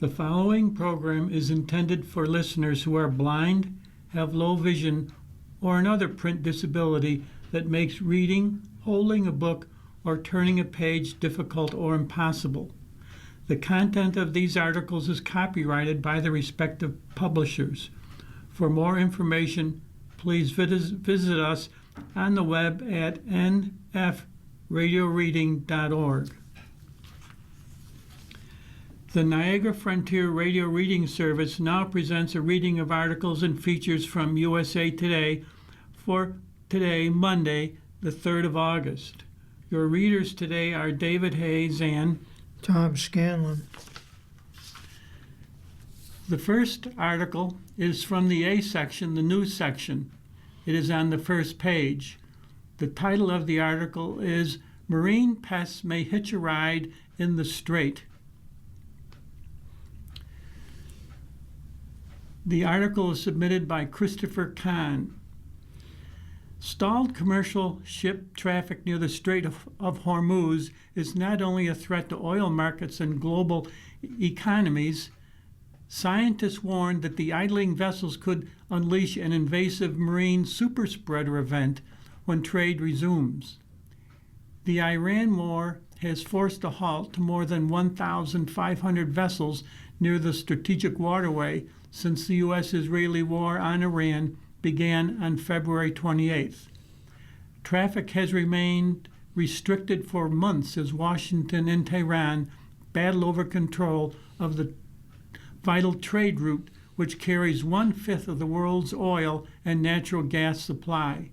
The following program is intended for listeners who are blind, have low vision, or another print disability that makes reading, holding a book, or turning a page difficult or impossible. The content of these articles is copyrighted by the respective publishers. For more information, please visit us on the web at nfradioreading.org. The Niagara Frontier Radio Reading Service now presents a reading of articles and features from USA Today for today, Monday, the 3rd of August. Your readers today are David Hayes and Tom Scanlon. The first article is from the A section, the news section. It is on the first page. The title of the article is Marine Pests May Hitch a Ride in the Strait. The article is submitted by Christopher Kahn. Stalled commercial ship traffic near the Strait of Hormuz is not only a threat to oil markets and global economies. Scientists warned that the idling vessels could unleash an invasive marine superspreader event when trade resumes. The Iran war has forced a halt to more than 1,500 vessels near the strategic waterway since the U.S.-Israeli war on Iran began on February 28th. Traffic has remained restricted for months as Washington and Tehran battle over control of the vital trade route which carries 1/5 of the world's oil and natural gas supply.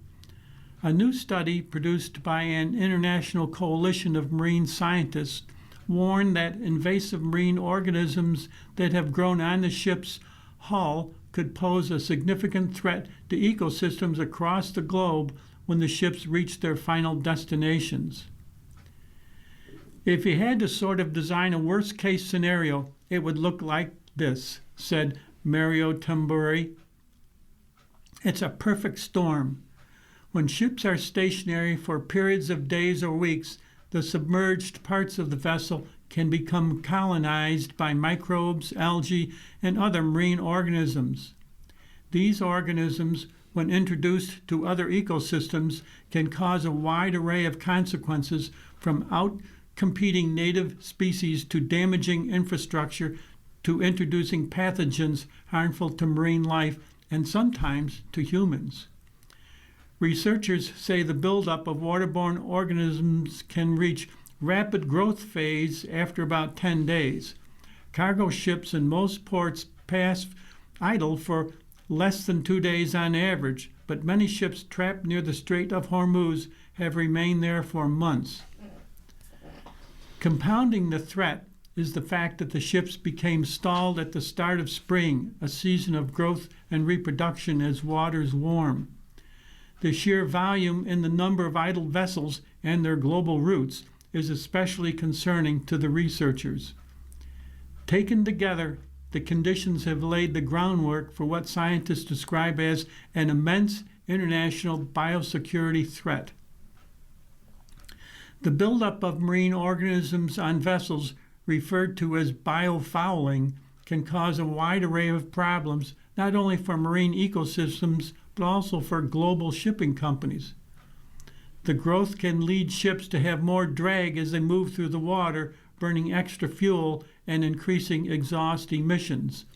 A new study produced by an international coalition of marine scientists warned that invasive marine organisms that have grown on the ship's hull could pose a significant threat to ecosystems across the globe when the ships reach their final destinations. If you had to sort of design a worst-case scenario, it would look like this, said Mario Tamburi. It's a perfect storm. When ships are stationary for periods of days or weeks, the submerged parts of the vessel can become colonized by microbes, algae, and other marine organisms. These organisms, when introduced to other ecosystems, can cause a wide array of consequences from outcompeting native species to damaging infrastructure to introducing pathogens harmful to marine life and sometimes to humans. Researchers say the buildup of waterborne organisms can reach rapid growth phase after about 10 days. Cargo ships in most ports pass idle for less than 2 days on average, but many ships trapped near the Strait of Hormuz have remained there for months. Compounding the threat is the fact that the ships became stalled at the start of spring, a season of growth and reproduction as waters warm. The sheer volume in the number of idle vessels and their global routes is especially concerning to the researchers. Taken together, the conditions have laid the groundwork for what scientists describe as an immense international biosecurity threat. The buildup of marine organisms on vessels, referred to as biofouling, can cause a wide array of problems, not only for marine ecosystems, but also for global shipping companies. The growth can lead ships to have more drag as they move through the water, burning extra fuel and increasing exhaust emissions.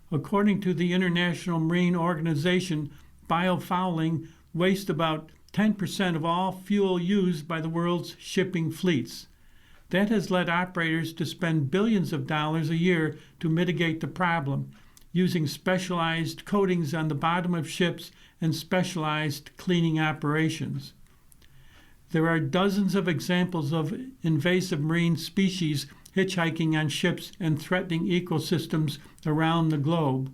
According to the International Marine Organization, biofouling wastes about 10% of all fuel used by the world's shipping fleets. That has led operators to spend billions of dollars a year to mitigate the problem, using specialized coatings on the bottom of ships and specialized cleaning operations. There are dozens of examples of invasive marine species hitchhiking on ships and threatening ecosystems around the globe.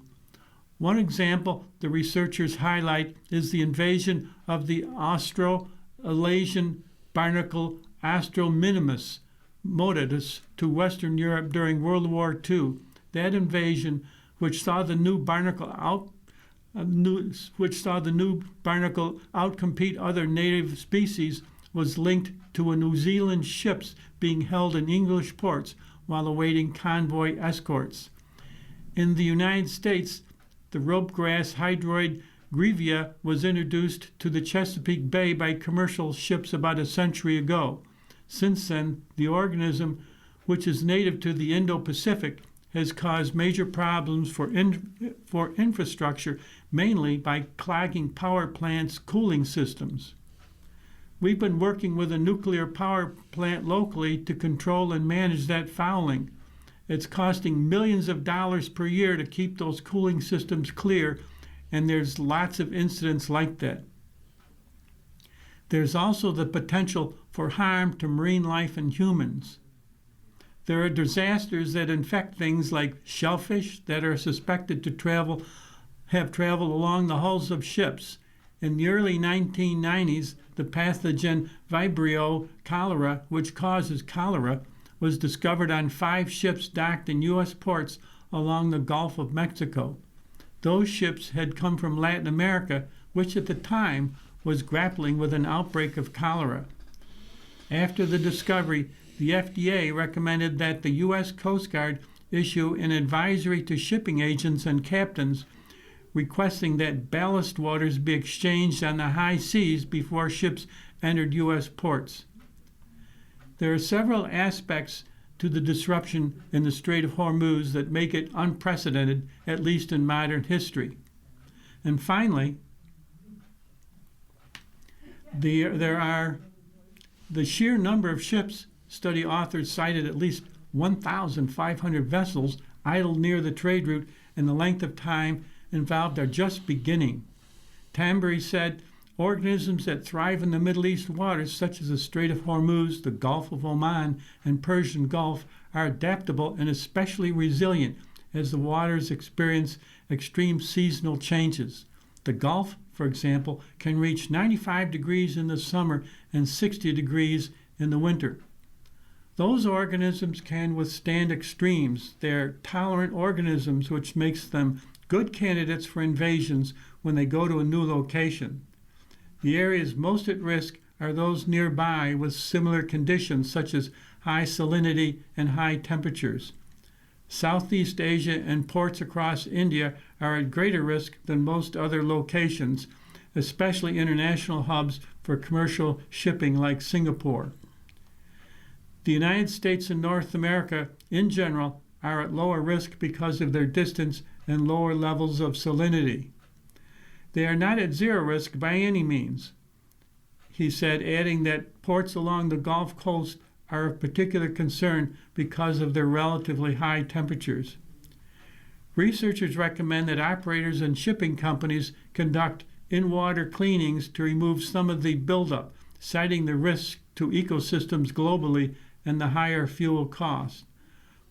One example the researchers highlight is the invasion of the Australasian barnacle Astrominimus modatus to Western Europe during World War II. That invasion, which saw the new barnacle outcompete other native species, was linked to a New Zealand ships being held in English ports while awaiting convoy escorts. In the United States, the ropegrass hydroid grevia was introduced to the Chesapeake Bay by commercial ships about a century ago. Since then, the organism, which is native to the Indo-Pacific, has caused major problems for infrastructure, mainly by clogging power plants' cooling systems. We've been working with a nuclear power plant locally to control and manage that fouling. It's costing millions of dollars per year to keep those cooling systems clear, and there's lots of incidents like that. There's also the potential for harm to marine life and humans. There are disasters that infect things like shellfish that are suspected to have traveled along the hulls of ships. In the early 1990s, the pathogen Vibrio cholera, which causes cholera, was discovered on 5 ships docked in U.S. ports along the Gulf of Mexico. Those ships had come from Latin America, which at the time was grappling with an outbreak of cholera. After the discovery, the FDA recommended that the U.S. Coast Guard issue an advisory to shipping agents and captains requesting that ballast waters be exchanged on the high seas before ships entered U.S. ports. There are several aspects to the disruption in the Strait of Hormuz that make it unprecedented, at least in modern history. And finally, the sheer number of ships. Study authors cited at least 1,500 vessels idle near the trade route, and the length of time involved are just beginning. Tambury said, organisms that thrive in the Middle East waters, such as the Strait of Hormuz, the Gulf of Oman, and Persian Gulf, are adaptable and especially resilient as the waters experience extreme seasonal changes. The Gulf, for example, can reach 95 degrees in the summer and 60 degrees in the winter. Those organisms can withstand extremes. They're tolerant organisms, which makes them good candidates for invasions when they go to a new location. The areas most at risk are those nearby with similar conditions, such as high salinity and high temperatures. Southeast Asia and ports across India are at greater risk than most other locations, especially international hubs for commercial shipping like Singapore. The United States and North America, in general, are at lower risk because of their distance and lower levels of salinity. They are not at zero risk by any means, he said, adding that ports along the Gulf Coast are of particular concern because of their relatively high temperatures. Researchers recommend that operators and shipping companies conduct in-water cleanings to remove some of the buildup, citing the risk to ecosystems globally and the higher fuel cost.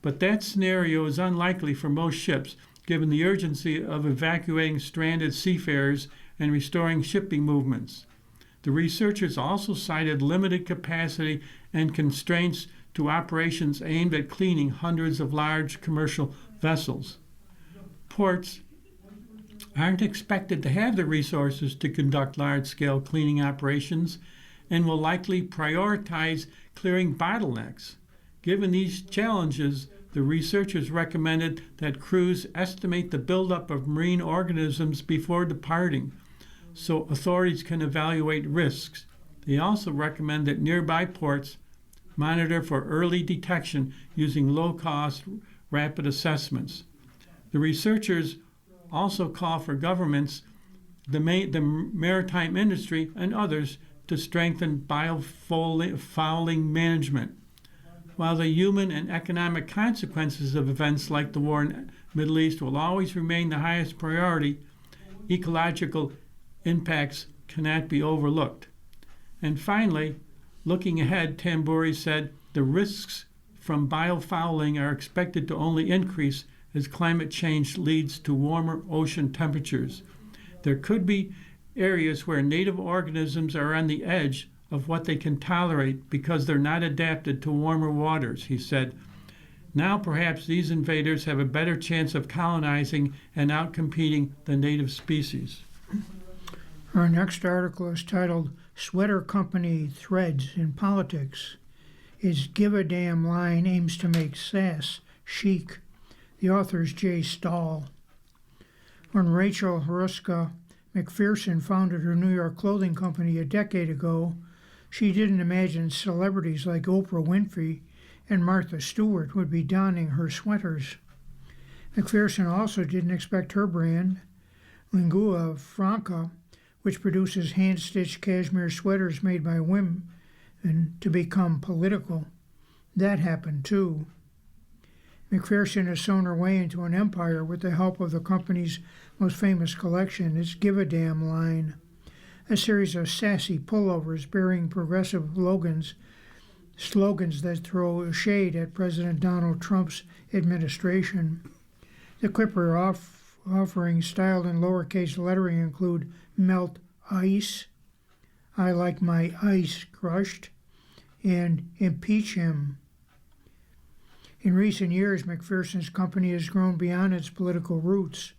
But that scenario is unlikely for most ships, given the urgency of evacuating stranded seafarers and restoring shipping movements. The researchers also cited limited capacity and constraints to operations aimed at cleaning hundreds of large commercial vessels. Ports aren't expected to have the resources to conduct large-scale cleaning operations and will likely prioritize clearing bottlenecks. Given these challenges, the researchers recommended that crews estimate the buildup of marine organisms before departing, so authorities can evaluate risks. They also recommend that nearby ports monitor for early detection using low-cost, rapid assessments. The researchers also call for governments, the maritime industry, and others to strengthen biofouling management. While the human and economic consequences of events like the war in the Middle East will always remain the highest priority, ecological impacts cannot be overlooked. And finally, looking ahead, Tambury said, the risks from biofouling are expected to only increase as climate change leads to warmer ocean temperatures. There could be areas where native organisms are on the edge of what they can tolerate because they're not adapted to warmer waters, he said. Now perhaps these invaders have a better chance of colonizing and outcompeting the native species. Our next article is titled Sweater Company Threads in Politics. Its Give a Damn line aims to make sass chic. The author is Jay Stahl. When Rachel Haruska McPherson founded her New York clothing company a decade ago, she didn't imagine celebrities like Oprah Winfrey and Martha Stewart would be donning her sweaters. McPherson also didn't expect her brand, Lingua Franca, which produces hand-stitched cashmere sweaters made by women, to become political. That happened too. McPherson has sewn her way into an empire with the help of the company's most famous collection, its Give a Damn line, a series of sassy pullovers bearing progressive slogans that throw shade at President Donald Trump's administration. The Clipper offerings styled in lowercase lettering include Melt Ice, I Like My Ice Crushed, and Impeach Him. In recent years, McPherson's company has grown beyond its political roots.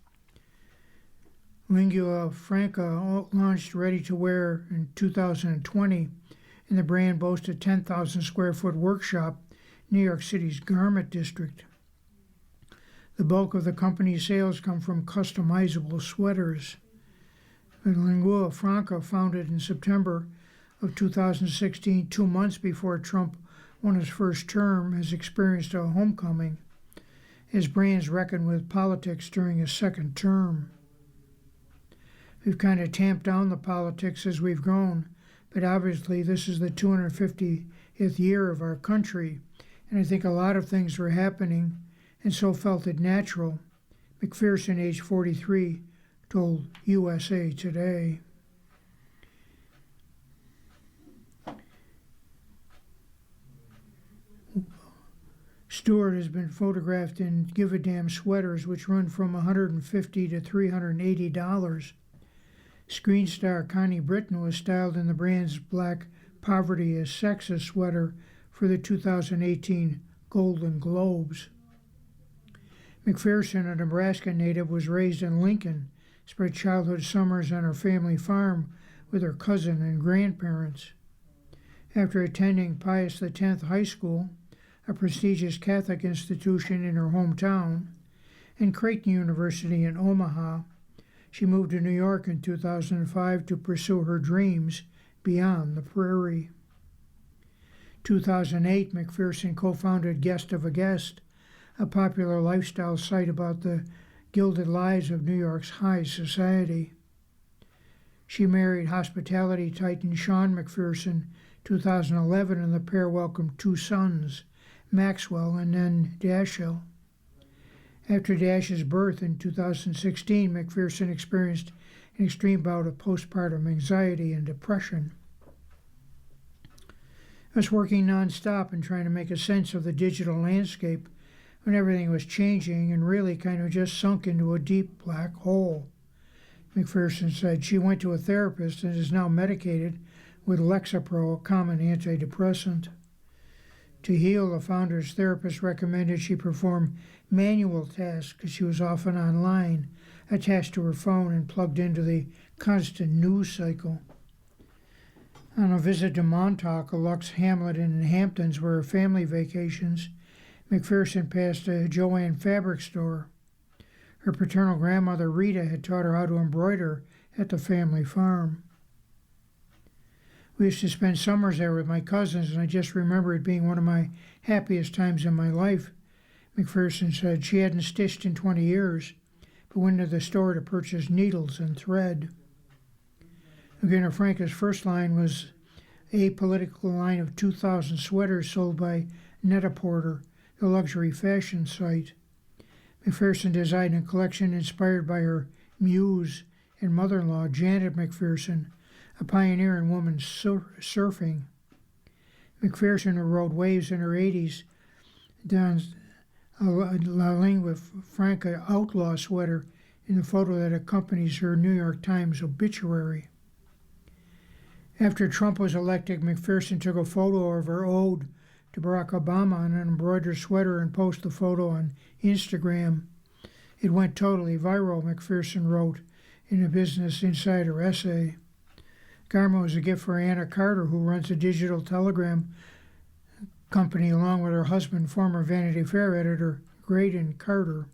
Lingua Franca launched ready-to-wear in 2020, and the brand boasts a 10,000 square foot workshop in New York City's Garment District. The bulk of the company's sales come from customizable sweaters. Lingua Franca, founded in September of 2016, 2 months before Trump won his first term, has experienced a homecoming. His brands reckon with politics during his second term. We've kind of tamped down the politics as we've grown, but obviously this is the 250th year of our country, and I think a lot of things were happening, and so felt it natural. McPherson, age 43, told USA Today. Stewart has been photographed in Give a Damn sweaters, which run from $150 to $380. Screen star Connie Britton was styled in the brand's Black Poverty is Sexist sweater for the 2018 Golden Globes. McPherson, a Nebraska native, was raised in Lincoln, spent childhood summers on her family farm with her cousin and grandparents. After attending Pius X High School, a prestigious Catholic institution in her hometown, and Creighton University in Omaha, she moved to New York in 2005 to pursue her dreams beyond the prairie. 2008, McPherson co-founded Guest of a Guest, a popular lifestyle site about the gilded lives of New York's high society. She married hospitality titan Sean McPherson in 2011, and the pair welcomed 2 sons, Maxwell and then Dashiell. After Dash's birth in 2016, McPherson experienced an extreme bout of postpartum anxiety and depression. I was working nonstop and trying to make a sense of the digital landscape when everything was changing and really kind of just sunk into a deep black hole. McPherson said she went to a therapist and is now medicated with Lexapro, a common antidepressant. To heal, the founder's therapist recommended she perform manual tasks because she was often online, attached to her phone and plugged into the constant news cycle. On a visit to Montauk, a luxe hamlet in the Hamptons where her family vacations, McPherson passed a Joann fabric store. Her paternal grandmother, Rita, had taught her how to embroider at the family farm. We used to spend summers there with my cousins, and I just remember it being one of my happiest times in my life. McPherson said she hadn't stitched in 20 years, but went to the store to purchase needles and thread. Lingua Franca's first line was a political line of 2,000 sweaters sold by Net-a-Porter, the luxury fashion site. McPherson designed a collection inspired by her muse and mother-in-law, Janet McPherson, a pioneer in women's surfing. McPherson, who rode waves in her 80s, donned a Lingua Franca outlaw sweater in the photo that accompanies her New York Times obituary. After Trump was elected, McPherson took a photo of her ode to Barack Obama in an embroidered sweater and posted the photo on Instagram. It went totally viral, McPherson wrote in a Business Insider essay. Garment was a gift for Anna Carter, who runs a digital telegram company along with her husband, former Vanity Fair editor Graydon Carter.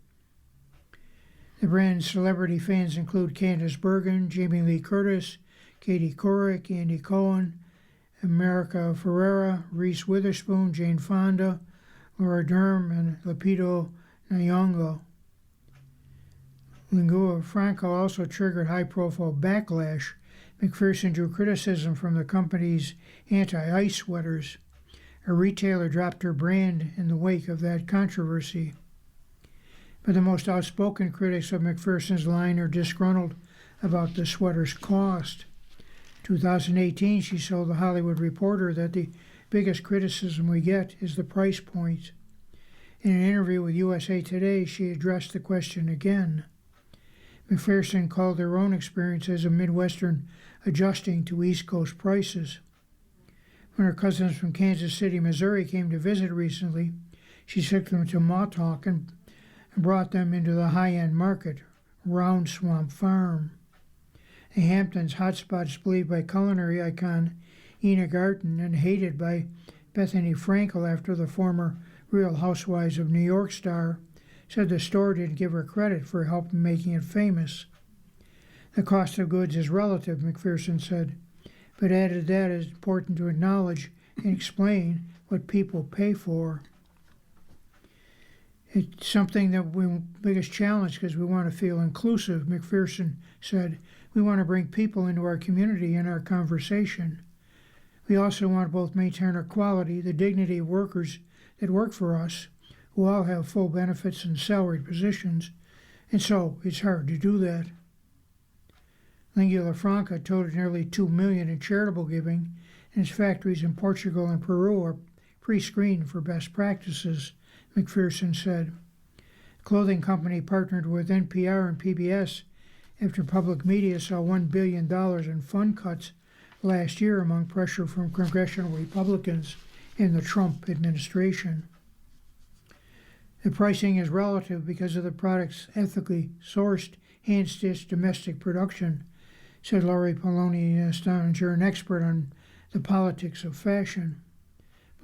The brand's celebrity fans include Candice Bergen, Jamie Lee Curtis, Katie Couric, Andy Cohen, America Ferrera, Reese Witherspoon, Jane Fonda, Laura Dern, and Lupita Nyong'o. Lingua Franca also triggered high-profile backlash. McPherson drew criticism from the company's anti-ice sweaters. A retailer dropped her brand in the wake of that controversy. But the most outspoken critics of McPherson's line are disgruntled about the sweater's cost. In 2018, she told The Hollywood Reporter that the biggest criticism we get is the price point. In an interview with USA Today, she addressed the question again. McPherson called their own experience as a Midwestern adjusting to East Coast prices. When her cousins from Kansas City, Missouri came to visit recently, she took them to Montauk and brought them into the high-end market, Round Swamp Farm. The Hamptons, hotspots believed by culinary icon Ina Garten and hated by Bethany Frankel after the former Real Housewives of New York star, said the store didn't give her credit for help in making it famous. The cost of goods is relative, McPherson said, but added that it's important to acknowledge and explain what people pay for. It's something that we biggest challenge because we want to feel inclusive, McPherson said. We want to bring people into our community and our conversation. We also want to both maintain our quality, the dignity of workers that work for us, who all have full benefits and salaried positions, and so it's hard to do that. Lingua Franca totaled nearly $2 million in charitable giving, and its factories in Portugal and Peru are pre-screened for best practices, McPherson said. The clothing company partnered with NPR and PBS after public media saw $1 billion in fund cuts last year among pressure from congressional Republicans in the Trump administration. The pricing is relative because of the product's ethically sourced, hand-stitched domestic production, said Laurie Poloni Stollinger, an expert on the politics of fashion.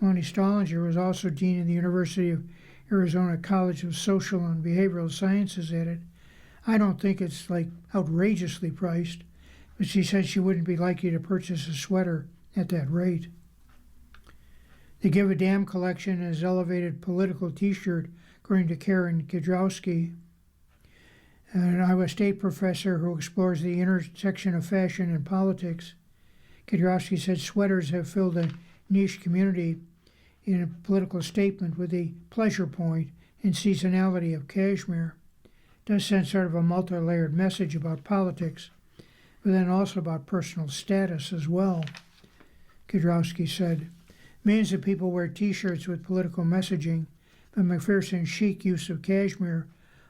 Poloni Stollinger was also dean of the University of Arizona College of Social and Behavioral Sciences, added, I don't think it's outrageously priced, but she said she wouldn't be likely to purchase a sweater at that rate. The Give a Damn collection is an elevated political t-shirt, according to Karen Kidrowski, an Iowa State professor who explores the intersection of fashion and politics. Kidrowski said sweaters have filled a niche community in a political statement with the pleasure point and seasonality of cashmere. It does send sort of a multi-layered message about politics, but then also about personal status as well, Kidrowski said. Millions of people wear T-shirts with political messaging, but McPherson's chic use of cashmere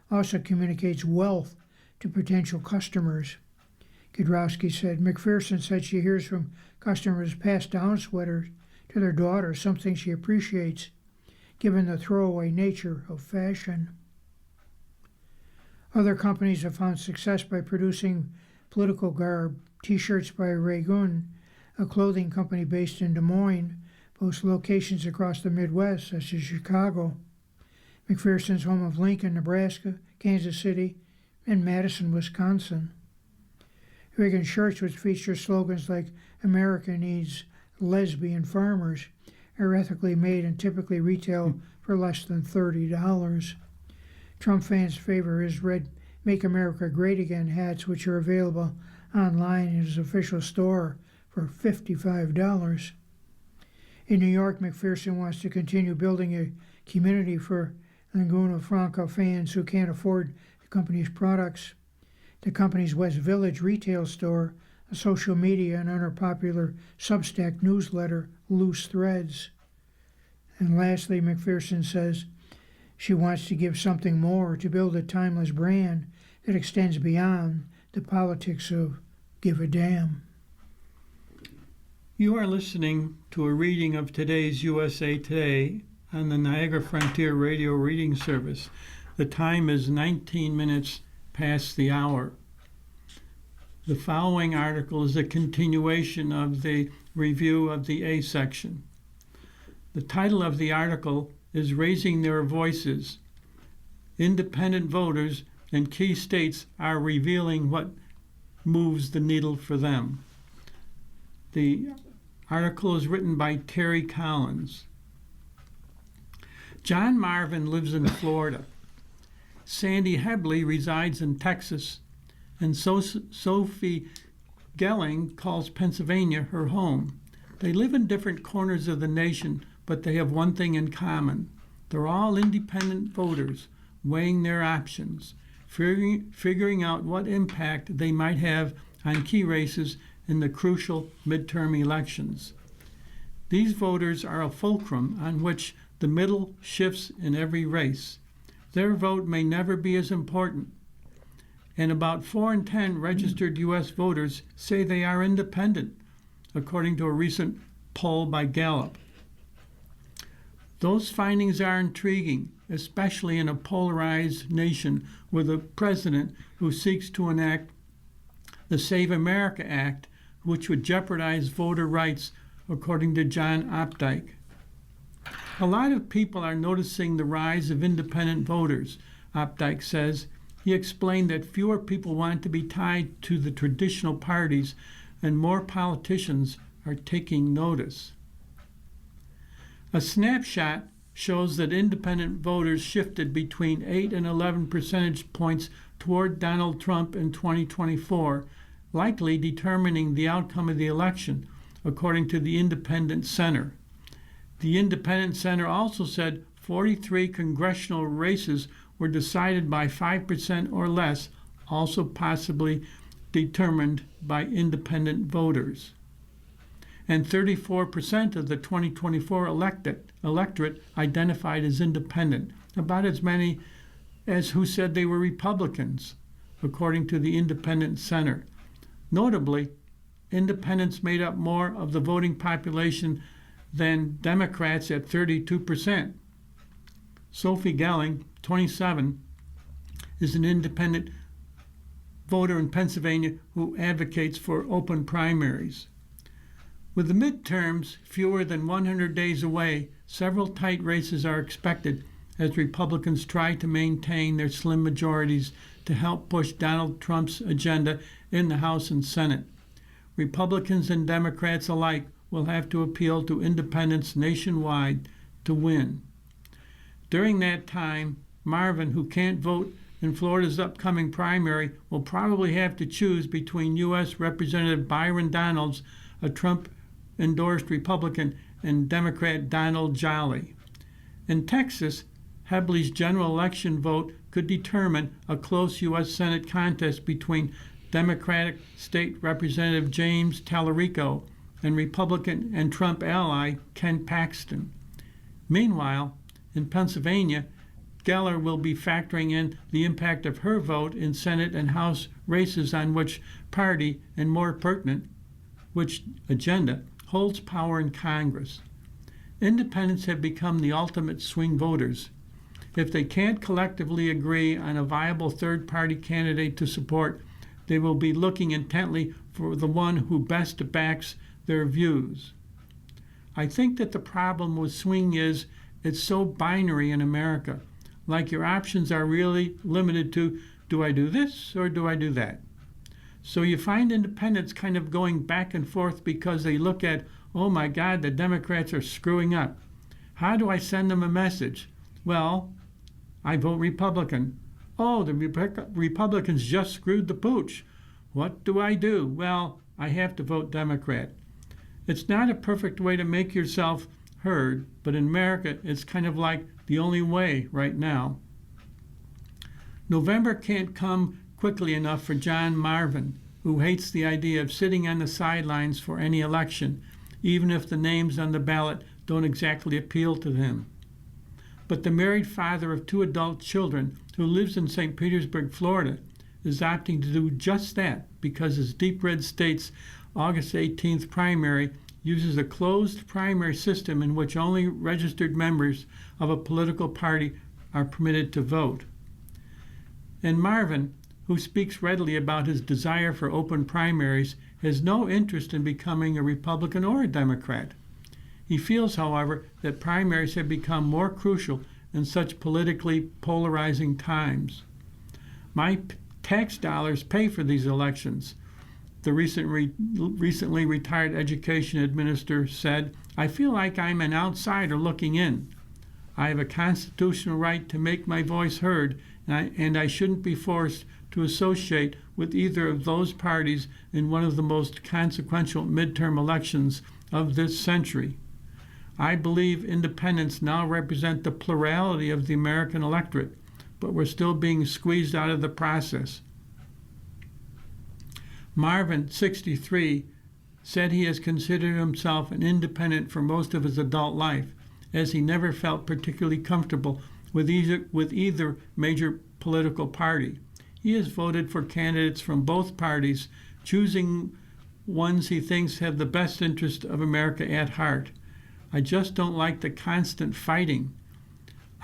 also communicates wealth to potential customers. Kidrowski said McPherson said she hears from customers pass down sweaters to their daughter, something she appreciates, given the throwaway nature of fashion. Other companies have found success by producing political garb. T-shirts by Raygun, a clothing company based in Des Moines, boasts locations across the Midwest, such as Chicago. McPherson's home of Lincoln, Nebraska, Kansas City, and Madison, Wisconsin. Raygun shirts, which feature slogans like America needs lesbian farmers, are ethically made and typically retail for less than $30. Trump fans favor his red Make America Great Again hats, which are available online in his official store for $55. In New York, McPherson wants to continue building a community for Lingua Franca fans who can't afford the company's products. The company's West Village retail store, a social media and other popular Substack newsletter, Loose Threads. And lastly, McPherson says she wants to give something more, to build a timeless brand that extends beyond the politics of give a damn. You are listening to a reading of today's USA Today on the Niagara Frontier Radio Reading Service. The time is 19 minutes past the hour. The following article is a continuation of the review of the A section. The title of the article is Raising Their Voices. Independent voters and key states are revealing what moves the needle for them. The article is written by Terry Collins. John Marvin lives in Florida. Sandy Hebley resides in Texas, and Sophie Gelling calls Pennsylvania her home. They live in different corners of the nation, but they have one thing in common. They're all independent voters, weighing their options, figuring out what impact they might have on key races in the crucial midterm elections. These voters are a fulcrum on which the middle shifts in every race. Their vote may never be as important, and about 4 in 10 registered U.S. voters say they are independent, according to a recent poll by Gallup. Those findings are intriguing, especially in a polarized nation with a president who seeks to enact the Save America Act, which would jeopardize voter rights, according to John Opdyke. A lot of people are noticing the rise of independent voters, Opdyke says. He explained that fewer people want to be tied to the traditional parties and more politicians are taking notice. A snapshot shows that independent voters shifted between 8 and 11 percentage points toward Donald Trump in 2024, likely determining the outcome of the election, according to the Independent Center. The Independent Center also said 43 congressional races were decided by 5% or less, also possibly determined by independent voters. And 34% of the 2024 electorate identified as independent, about as many as who said they were Republicans, according to the Independent Center. Notably, independents made up more of the voting population than Democrats at 32%. Sophie Gelling, 27, is an independent voter in Pennsylvania who advocates for open primaries. With the midterms fewer than 100 days away, several tight races are expected as Republicans try to maintain their slim majorities to help push Donald Trump's agenda in the House and Senate. Republicans and Democrats alike will have to appeal to independents nationwide to win. During that time, Marvin, who can't vote in Florida's upcoming primary, will probably have to choose between U.S. Representative Byron Donalds, a Trump-endorsed Republican, and Democrat Donald Jolly. In Texas, Hebley's general election vote could determine a close U.S. Senate contest between Democratic State Representative James Tallarico and Republican and Trump ally Ken Paxton. Meanwhile, in Pennsylvania, Geller will be factoring in the impact of her vote in Senate and House races on which party, and more pertinent, which agenda, holds power in Congress. Independents have become the ultimate swing voters. If they can't collectively agree on a viable third-party candidate to support, they will be looking intently for the one who best backs their views. I think that the problem with swing is it's so binary in America. Like your options are really limited to, do I do this or do I do that? So you find independents kind of going back and forth because they look at, oh my God, the Democrats are screwing up. How do I send them a message? Well, I vote Republican. Oh, the Republicans just screwed the pooch. What do I do? Well, I have to vote Democrat. It's not a perfect way to make yourself heard, but in America, it's kind of like the only way right now. November can't come quickly enough for John Marvin, who hates the idea of sitting on the sidelines for any election, even if the names on the ballot don't exactly appeal to him. But the married father of 2 adult children who lives in St. Petersburg, Florida, is opting to do just that because his Deep Red State's August 18th primary uses a closed primary system in which only registered members of a political party are permitted to vote. And Marvin, who speaks readily about his desire for open primaries, has no interest in becoming a Republican or a Democrat. He feels, however, that primaries have become more crucial in such politically polarizing times. Tax dollars pay for these elections. The recently retired education administrator said, "I feel like I'm an outsider looking in. I have a constitutional right to make my voice heard, and I shouldn't be forced to associate with either of those parties in one of the most consequential midterm elections of this century. I believe independents now represent the plurality of the American electorate, but we're still being squeezed out of the process." Marvin, 63, said he has considered himself an independent for most of his adult life, as he never felt particularly comfortable with either major political party. He has voted for candidates from both parties, choosing ones he thinks have the best interest of America at heart. "I just don't like the constant fighting.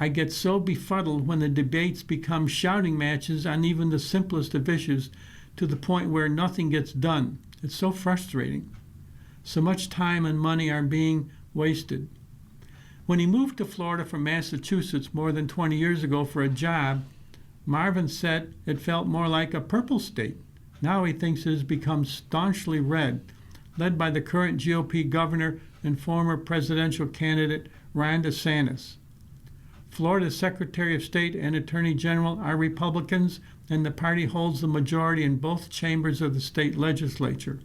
I get so befuddled when the debates become shouting matches on even the simplest of issues, to the point where nothing gets done. It's so frustrating. So much time and money are being wasted." When he moved to Florida from Massachusetts more than 20 years ago for a job, Marvin said it felt more like a purple state. Now he thinks it has become staunchly red, led by the current GOP governor and former presidential candidate Ron DeSantis. Florida's Secretary of State and Attorney General are Republicans, and the party holds the majority in both chambers of the state legislature.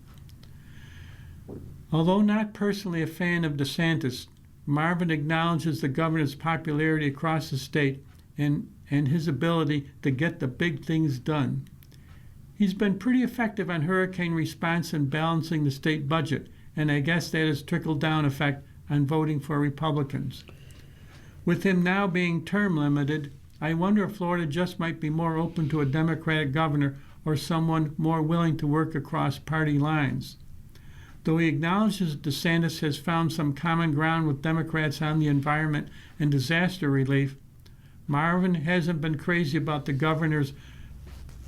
Although not personally a fan of DeSantis, Marvin acknowledges the governor's popularity across the state and his ability to get the big things done. He's been pretty effective on hurricane response and balancing the state budget, and I guess that has trickled-down effect on voting for Republicans. With him now being term limited, I wonder if Florida just might be more open to a Democratic governor or someone more willing to work across party lines. Though he acknowledges DeSantis has found some common ground with Democrats on the environment and disaster relief, Marvin hasn't been crazy about the governor's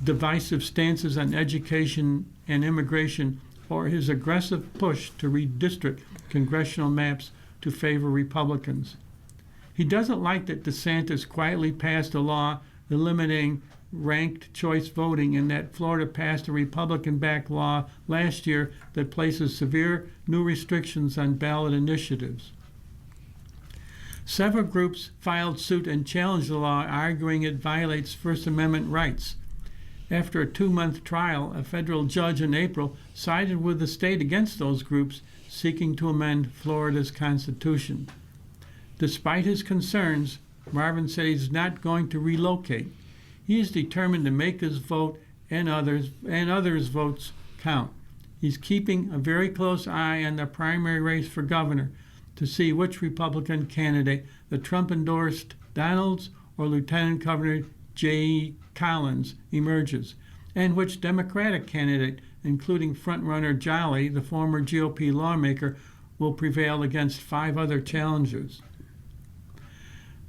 divisive stances on education and immigration or his aggressive push to redistrict congressional maps to favor Republicans. He doesn't like that DeSantis quietly passed a law eliminating ranked choice voting, and that Florida passed a Republican-backed law last year that places severe new restrictions on ballot initiatives. Several groups filed suit and challenged the law, arguing it violates First Amendment rights. After a 2-month trial, a federal judge in April sided with the state against those groups seeking to amend Florida's constitution. Despite his concerns, Marvin said he's not going to relocate. He is determined to make his vote and others' votes count. He's keeping a very close eye on the primary race for governor to see which Republican candidate, the Trump-endorsed Donalds or Lieutenant Governor J.E. Collins, emerges, and which Democratic candidate, including frontrunner Jolly, the former GOP lawmaker, will prevail against 5 other challengers.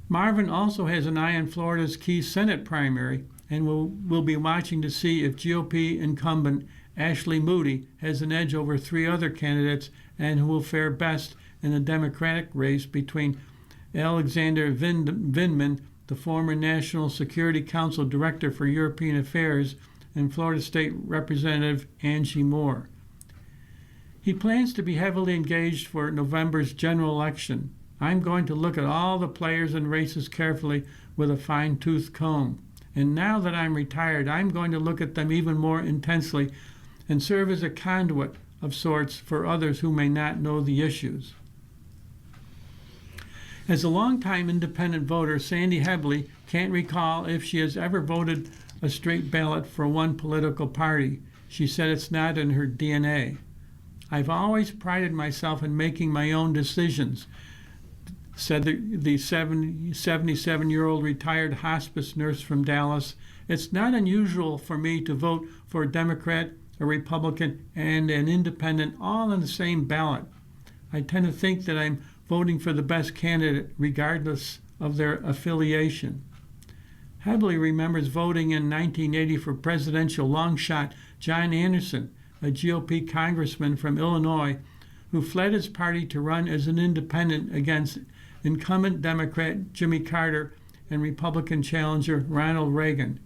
Marvin also has an eye on Florida's key Senate primary and will be watching to see if GOP incumbent Ashley Moody has an edge over 3 other candidates and who will fare best in the Democratic race between Alexander Vindman, the former National Security Council Director for European Affairs, and Florida State Representative Angie Moore. He plans to be heavily engaged for November's general election. "I'm going to look at all the players and races carefully with a fine-tooth comb. And now that I'm retired, I'm going to look at them even more intensely and serve as a conduit of sorts for others who may not know the issues." As a longtime independent voter, Sandy Hebley can't recall if she has ever voted a straight ballot for one political party. She said it's not in her DNA. "I've always prided myself in making my own decisions," said the 77-year-old retired hospice nurse from Dallas. "It's not unusual for me to vote for a Democrat, a Republican, and an independent all on the same ballot. I tend to think that I'm voting for the best candidate regardless of their affiliation." Hebley remembers voting in 1980 for presidential longshot John Anderson, a GOP congressman from Illinois, who fled his party to run as an independent against incumbent Democrat Jimmy Carter and Republican challenger Ronald Reagan.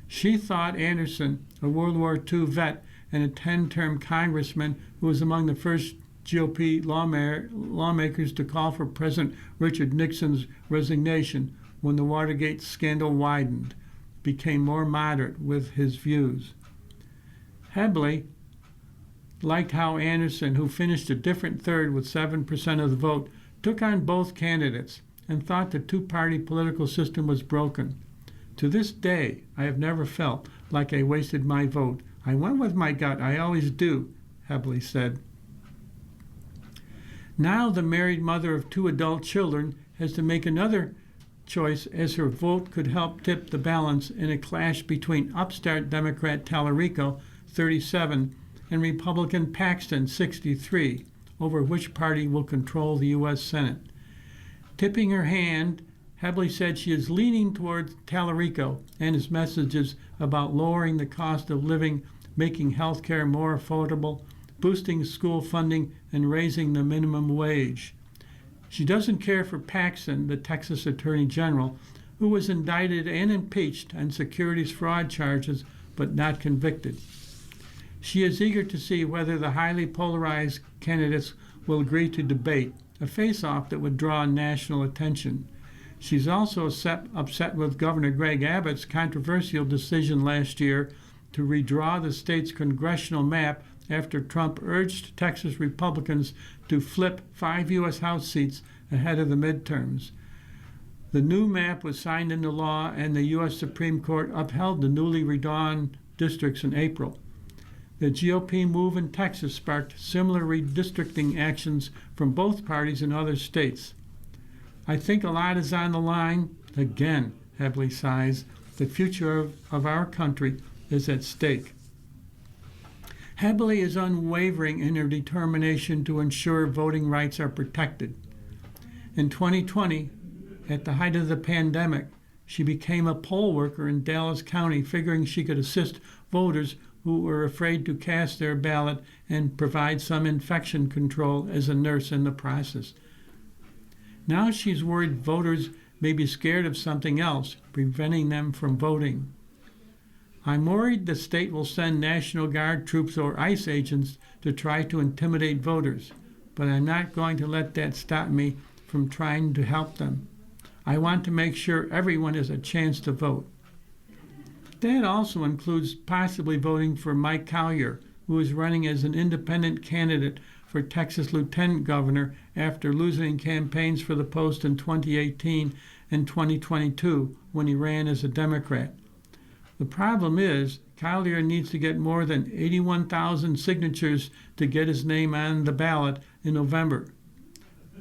She thought Anderson, a World War II vet and a 10-term congressman who was among the first GOP lawmakers to call for President Richard Nixon's resignation when the Watergate scandal widened, became more moderate with his views. Hebley liked how Anderson, who finished a different third with 7% of the vote, took on both candidates and thought the two-party political system was broken. To this day, I have never felt like I wasted my vote. I went with my gut. I always do, Hebley said. Now the married mother of 2 adult children has to make another choice, as her vote could help tip the balance in a clash between upstart Democrat Tallarico, 37, and Republican Paxton, 63, over which party will control the U.S. Senate. Tipping her hand, Hebley said she is leaning towards Tallarico and his messages about lowering the cost of living, making health care more affordable, boosting school funding, and raising the minimum wage. She doesn't care for Paxton, the Texas Attorney General, who was indicted and impeached on securities fraud charges but not convicted. She is eager to see whether the highly polarized candidates will agree to debate, a face-off that would draw national attention. She's also upset with Governor Greg Abbott's controversial decision last year to redraw the state's congressional map after Trump urged Texas Republicans to flip 5 U.S. House seats ahead of the midterms. The new map was signed into law, and the U.S. Supreme Court upheld the newly redrawn districts in April. The GOP move in Texas sparked similar redistricting actions from both parties in other states. I think a lot is on the line. Again, Hebley sighs. The future of our country is at stake. Hebley is unwavering in her determination to ensure voting rights are protected. In 2020, at the height of the pandemic, she became a poll worker in Dallas County, figuring she could assist voters who were afraid to cast their ballot and provide some infection control as a nurse in the process. Now she's worried voters may be scared of something else, preventing them from voting. I'm worried the state will send National Guard troops or ICE agents to try to intimidate voters, but I'm not going to let that stop me from trying to help them. I want to make sure everyone has a chance to vote. That also includes possibly voting for Mike Collier, who is running as an independent candidate for Texas Lieutenant Governor after losing campaigns for the post in 2018 and 2022 when he ran as a Democrat. The problem is, Collier needs to get more than 81,000 signatures to get his name on the ballot in November.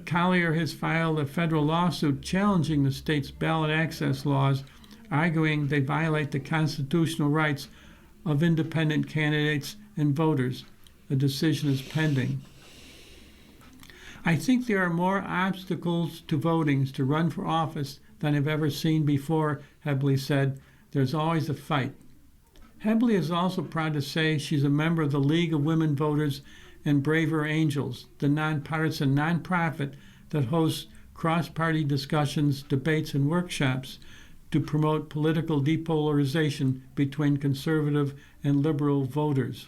Collier has filed a federal lawsuit challenging the state's ballot access laws, arguing they violate the constitutional rights of independent candidates and voters. A decision is pending. I think there are more obstacles to voting to run for office than I've ever seen before, Hebley said. There's always a fight. Hebley is also proud to say she's a member of the League of Women Voters and Braver Angels, the nonpartisan nonprofit that hosts cross-party discussions, debates, and workshops to promote political depolarization between conservative and liberal voters.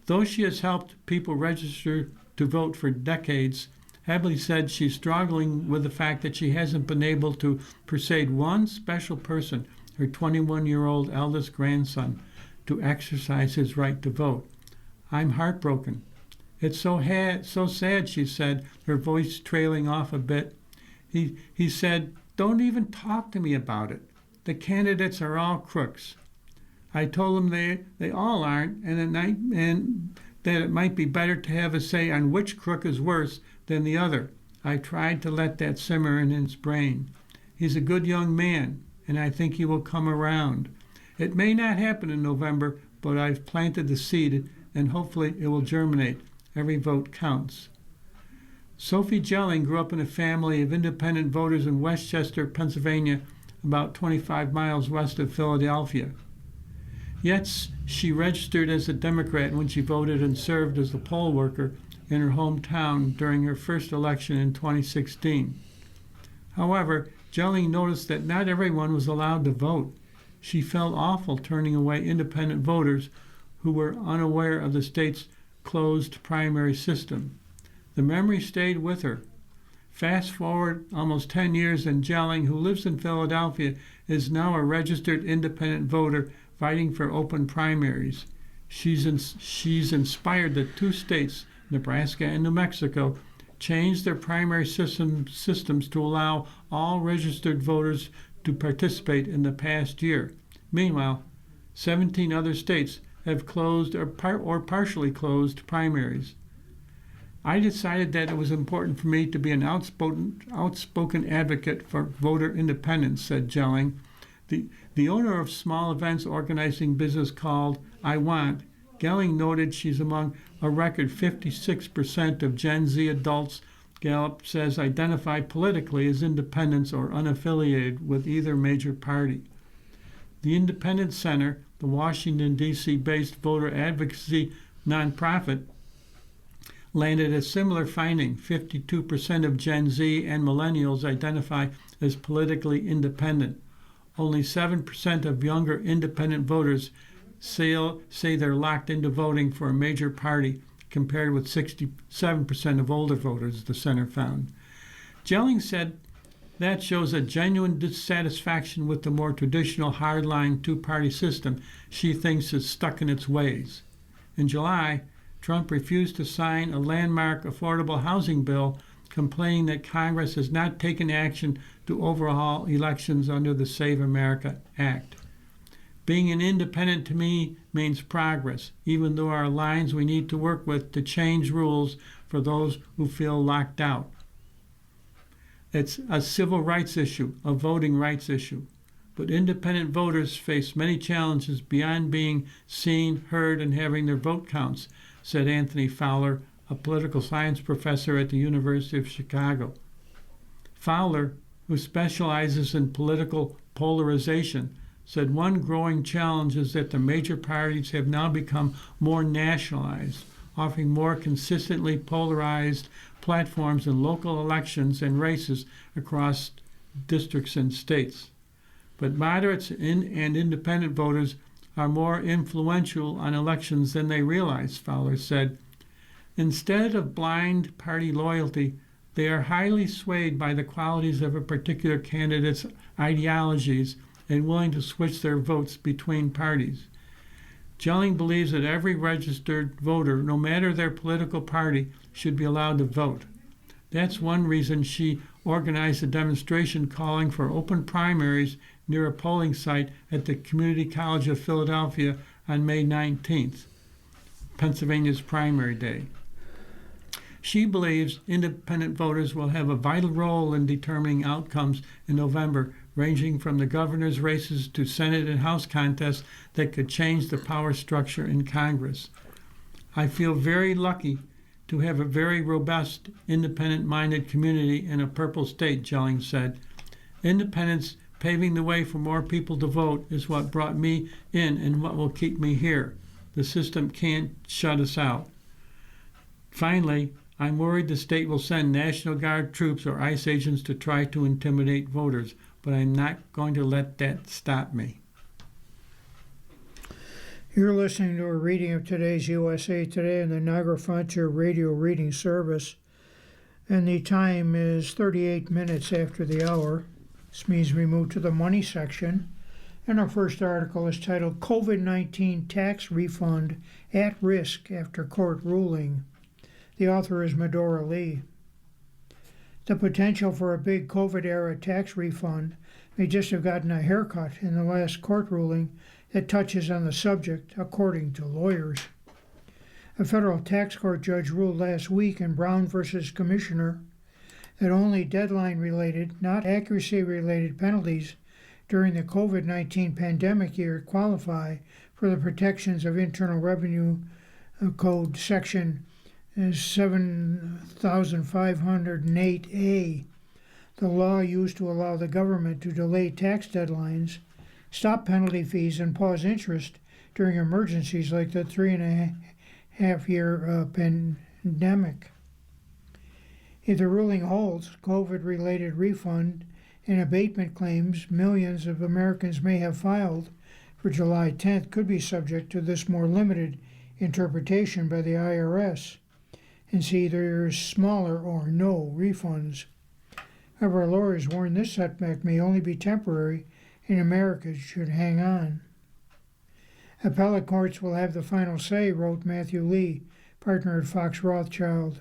Though she has helped people register to vote for decades, Hebley said she's struggling with the fact that she hasn't been able to persuade one special person, her 21-year-old eldest grandson, to exercise his right to vote. I'm heartbroken. It's so sad, she said, her voice trailing off a bit. He said, "Don't even talk to me about it. The candidates are all crooks." I told him they all aren't, and that it might be better to have a say on which crook is worse than the other. I tried to let that simmer in his brain. He's a good young man, and I think he will come around. It may not happen in November, but I've planted the seed, and hopefully it will germinate. Every vote counts. Sophie Jelling grew up in a family of independent voters in Westchester, Pennsylvania, about 25 miles west of Philadelphia. Yet she registered as a Democrat when she voted and served as a poll worker in her hometown during her first election in 2016. However, Jelling noticed that not everyone was allowed to vote. She felt awful turning away independent voters who were unaware of the state's closed primary system. The memory stayed with her. Fast forward almost 10 years, and Jelling, who lives in Philadelphia, is now a registered independent voter fighting for open primaries. She's inspired that 2 states, Nebraska and New Mexico, changed their primary systems to allow all registered voters to participate in the past year. Meanwhile, 17 other states have closed or partially closed primaries. I decided that it was important for me to be an outspoken advocate for voter independence, said Jelling. The owner of small events organizing business called I Want, Gelling noted she's among a record 56% of Gen Z adults Gallup says identify politically as independents or unaffiliated with either major party. The Independent Center, the Washington, D.C.-based voter advocacy nonprofit, landed a similar finding. 52% of Gen Z and millennials identify as politically independent. Only 7% of younger independent voters say they're locked into voting for a major party, compared with 67% of older voters, the center found. Jelling said that shows a genuine dissatisfaction with the more traditional hardline 2-party system she thinks is stuck in its ways. In July, Trump refused to sign a landmark affordable housing bill, complaining that Congress has not taken action to overhaul elections under the Save America Act. Being an independent to me means progress, even though there are lines we need to work with to change rules for those who feel locked out. It's a civil rights issue, a voting rights issue. But independent voters face many challenges beyond being seen, heard, and having their vote counts, said Anthony Fowler, a political science professor at the University of Chicago. Fowler, who specializes in political polarization, said one growing challenge is that the major parties have now become more nationalized, offering more consistently polarized platforms in local elections and races across districts and states. But moderates and independent voters are more influential on elections than they realize, Fowler said. Instead of blind party loyalty, they are highly swayed by the qualities of a particular candidate's ideologies and willing to switch their votes between parties. Jelling believes that every registered voter, no matter their political party, should be allowed to vote. That's one reason she organized a demonstration calling for open primaries near a polling site at the Community College of Philadelphia on May 19th, Pennsylvania's primary day. She believes independent voters will have a vital role in determining outcomes in November, ranging from the governor's races to Senate and House contests that could change the power structure in Congress. I feel very lucky to have a very robust, independent-minded community in a purple state, Jelling said. Independence paving the way for more people to vote is what brought me in and what will keep me here. The system can't shut us out. Finally, I'm worried the state will send National Guard troops or ICE agents to try to intimidate voters, but I'm not going to let that stop me. You're listening to a reading of today's USA Today in the Niagara Frontier Radio Reading Service, and the time is 38 minutes after the hour. This means we move to the money section, and our first article is titled COVID-19 Tax Refund at Risk After Court Ruling. The author is Medora Lee. The potential for a big COVID-era tax refund may just have gotten a haircut in the last court ruling that touches on the subject, according to lawyers. A federal tax court judge ruled last week in Brown v. Commissioner that only deadline-related, not accuracy-related penalties during the COVID-19 pandemic year qualify for the protections of Internal Revenue Code Section 7508A, the law used to allow the government to delay tax deadlines, stop penalty fees, and pause interest during emergencies like the 3.5-year pandemic. If the ruling holds, COVID-related refund and abatement claims millions of Americans may have filed for July 10th could be subject to this more limited interpretation by the IRS and see either smaller or no refunds. However, lawyers warn this setback may only be temporary and America should hang on. Appellate courts will have the final say, wrote Matthew Lee, partner at Fox Rothschild.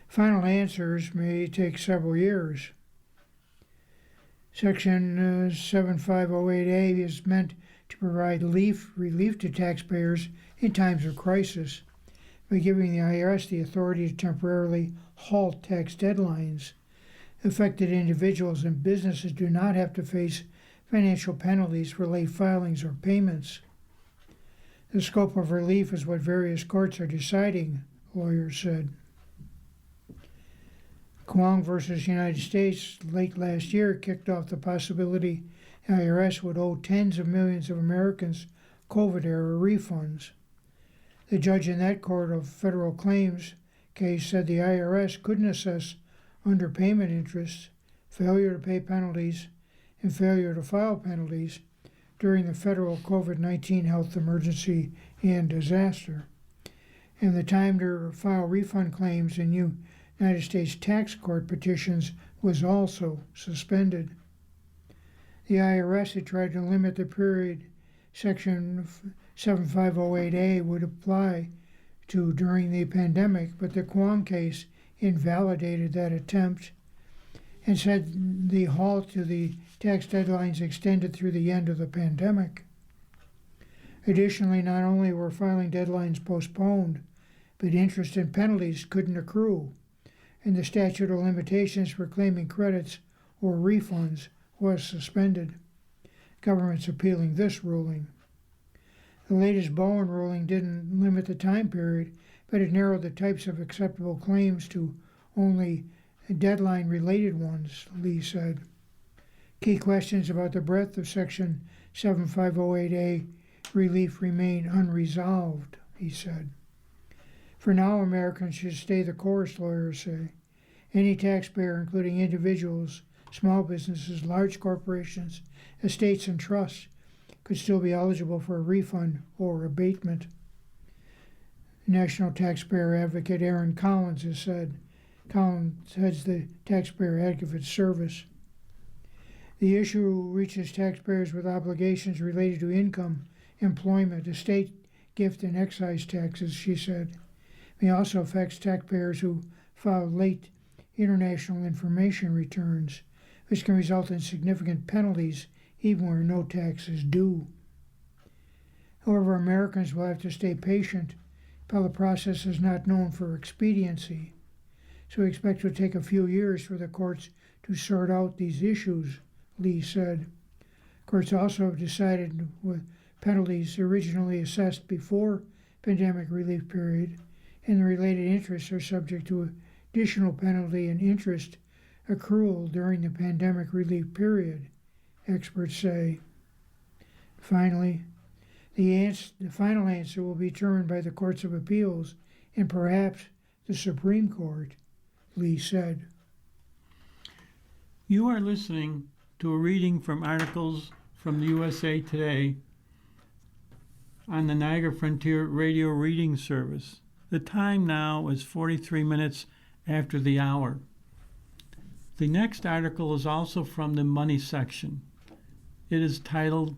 Final answers may take several years. Section 7508A is meant to provide relief to taxpayers in times of crisis by giving the IRS the authority to temporarily halt tax deadlines. Affected individuals and businesses do not have to face financial penalties for late filings or payments. The scope of relief is what various courts are deciding, lawyers said. Kwong versus United States late last year kicked off the possibility the IRS would owe tens of millions of Americans COVID-era refunds. The judge in that court of federal claims case said the IRS couldn't assess underpayment interest, failure to pay penalties, and failure to file penalties during the federal COVID-19 health emergency and disaster. And the time to file refund claims in United States tax court petitions was also suspended. The IRS had tried to limit the period Section 7508A would apply to during the pandemic, but the Kwong case invalidated that attempt and said the halt to the tax deadlines extended through the end of the pandemic. Additionally, not only were filing deadlines postponed, but interest and penalties couldn't accrue, and the statute of limitations for claiming credits or refunds was suspended. Government's appealing this ruling. The latest Bowen ruling didn't limit the time period, but it narrowed the types of acceptable claims to only deadline-related ones, Lee said. Key questions about the breadth of Section 7508A relief remain unresolved, he said. For now, Americans should stay the course, lawyers say. Any taxpayer, including individuals, small businesses, large corporations, estates, and trusts, could still be eligible for a refund or abatement. National Taxpayer Advocate Aaron Collins has said. Collins heads the Taxpayer Advocate Service. The issue reaches taxpayers with obligations related to income, employment, estate, gift, and excise taxes, she said. It also affects taxpayers who file late international information returns, which can result in significant penalties even where no tax is due. However, Americans will have to stay patient while the process is not known for expediency, so we expect it will take a few years for the courts to sort out these issues, Lee said. Courts also have decided with penalties originally assessed before pandemic relief period and the related interests are subject to additional penalty and interest accrual during the pandemic relief period, experts say. Finally, the final answer will be determined by the courts of appeals and perhaps the Supreme Court, Lee said. You are listening to a reading from articles from the USA Today on the Niagara Frontier Radio Reading Service. The time now is 43 minutes after the hour. The next article is also from the Money section. It is titled,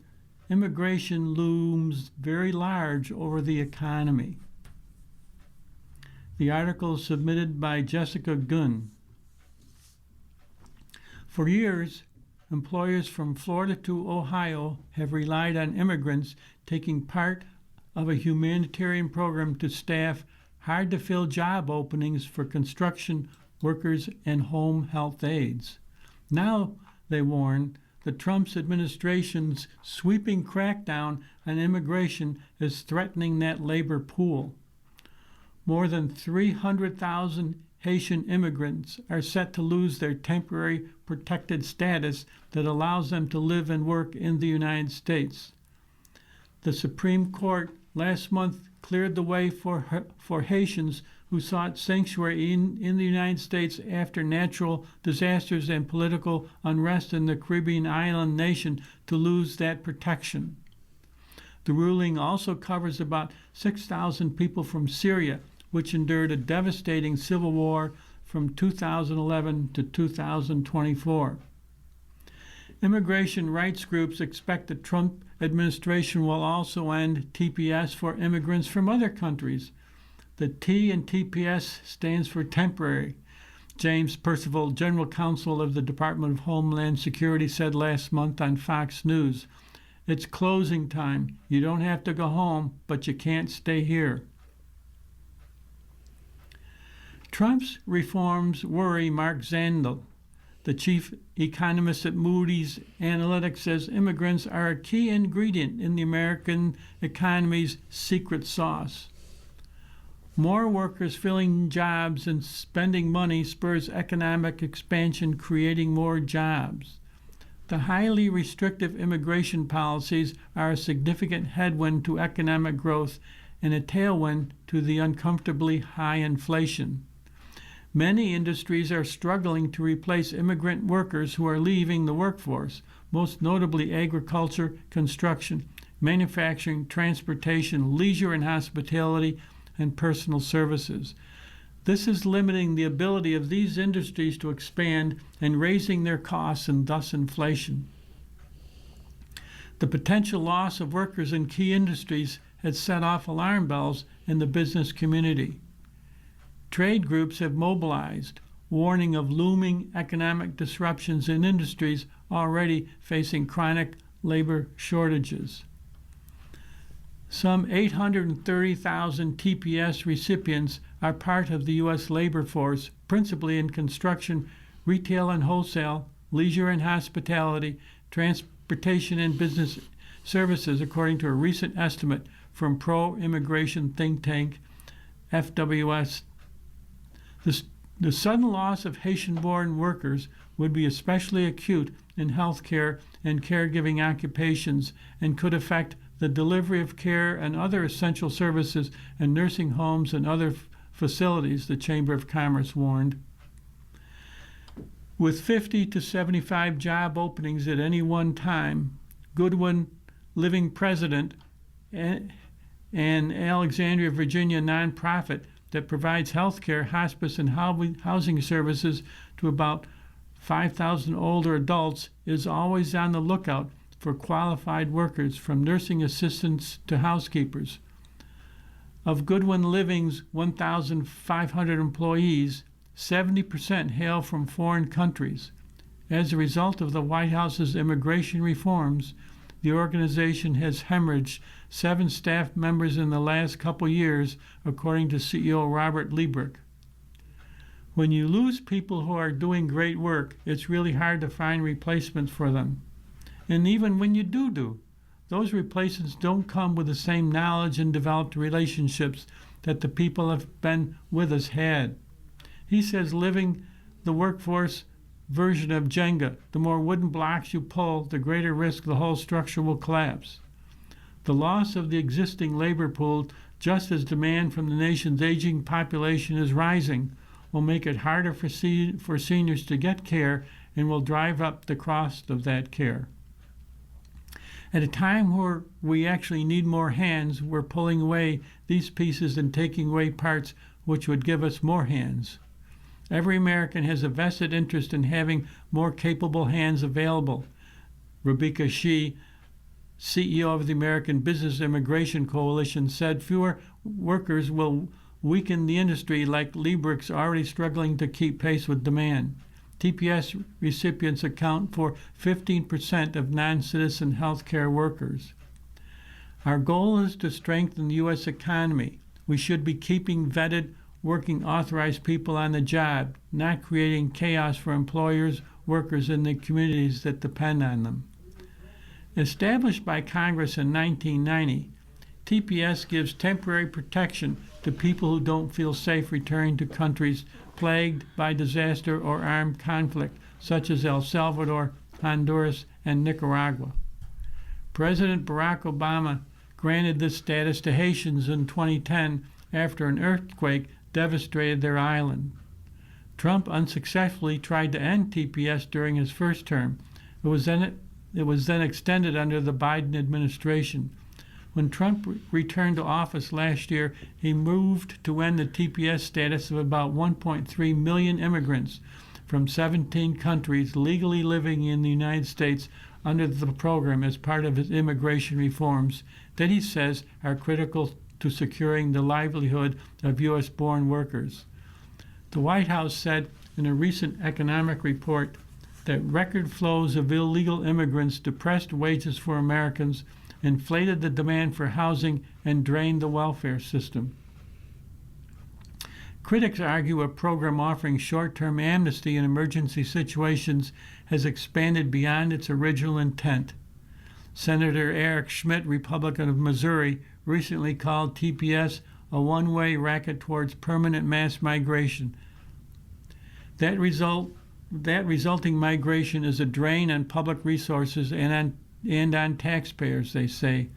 Immigration Looms Very Large Over the Economy. The article is submitted by Jessica Gunn. For years, employers from Florida to Ohio have relied on immigrants taking part of a humanitarian program to staff hard-to-fill job openings for construction workers and home health aides. Now, they warn, the Trump administration's sweeping crackdown on immigration is threatening that labor pool. More than 300,000 Haitian immigrants are set to lose their temporary protected status that allows them to live and work in the United States. The Supreme Court last month cleared the way for Haitians who sought sanctuary in the United States after natural disasters and political unrest in the Caribbean island nation to lose that protection. The ruling also covers about 6,000 people from Syria, which endured a devastating civil war from 2011 to 2024. Immigration rights groups expect the Trump administration will also end TPS for immigrants from other countries. The T in TPS stands for temporary. James Percival, General Counsel of the Department of Homeland Security, said last month on Fox News, "It's closing time. You don't have to go home, but you can't stay here." Trump's reforms worry Mark Zandel. The chief economist at Moody's Analytics says immigrants are a key ingredient in the American economy's secret sauce. More workers filling jobs and spending money spurs economic expansion, creating more jobs. The highly restrictive immigration policies are a significant headwind to economic growth and a tailwind to the uncomfortably high inflation. Many industries are struggling to replace immigrant workers who are leaving the workforce, most notably agriculture, construction, manufacturing, transportation, leisure and hospitality, and personal services. This is limiting the ability of these industries to expand and raising their costs and thus inflation. The potential loss of workers in key industries has set off alarm bells in the business community. Trade groups have mobilized, warning of looming economic disruptions in industries already facing chronic labor shortages. Some 830,000 TPS recipients are part of the U.S. labor force, principally in construction, retail and wholesale, leisure and hospitality, transportation and business services, according to a recent estimate from pro-immigration think tank FWS. The sudden loss of Haitian-born workers would be especially acute in healthcare and caregiving occupations and could affect the delivery of care and other essential services in nursing homes and other facilities, the Chamber of Commerce warned. With 50 to 75 job openings at any one time, Goodwin Living President and Alexandria, Virginia nonprofit that provides health care, hospice, and housing services to about 5,000 older adults is always on the lookout for qualified workers, from nursing assistants to housekeepers. Of Goodwin Living's 1,500 employees, 70% hail from foreign countries. As a result of the White House's immigration reforms, the organization has hemorrhaged 7 staff members in the last couple years, according to CEO Robert Liebrick. When you lose people who are doing great work, it's really hard to find replacements for them. And even when you do, those replacements don't come with the same knowledge and developed relationships that the people have been with us had. He says living the workforce version of Jenga, the more wooden blocks you pull, the greater risk the whole structure will collapse. The loss of the existing labor pool, just as demand from the nation's aging population is rising, will make it harder for seniors to get care and will drive up the cost of that care. At a time where we actually need more hands, we're pulling away these pieces and taking away parts which would give us more hands. Every American has a vested interest in having more capable hands available. Rebecca Shea, CEO of the American Business Immigration Coalition, said fewer workers will weaken the industry like Liebrick's already struggling to keep pace with demand. TPS recipients account for 15% of non-citizen health care workers. Our goal is to strengthen the U.S. economy. We should be keeping vetted, working authorized people on the job, not creating chaos for employers, workers, and the communities that depend on them. Established by Congress in 1990, TPS gives temporary protection to people who don't feel safe returning to countries plagued by disaster or armed conflict, such as El Salvador, Honduras, and Nicaragua. President Barack Obama granted this status to Haitians in 2010 after an earthquake devastated their island. Trump unsuccessfully tried to end TPS during his first term. It was then extended under the Biden administration. When Trump returned to office last year, he moved to end the TPS status of about 1.3 million immigrants from 17 countries legally living in the United States under the program as part of his immigration reforms that he says are critical to securing the livelihood of U.S.-born workers. The White House said in a recent economic report that record flows of illegal immigrants depressed wages for Americans, inflated the demand for housing, and drained the welfare system. Critics argue a program offering short-term amnesty in emergency situations has expanded beyond its original intent. Senator Eric Schmitt, Republican of Missouri, recently called TPS a one-way racket towards permanent mass migration. That resulting migration is a drain on public resources and on taxpayers, they say.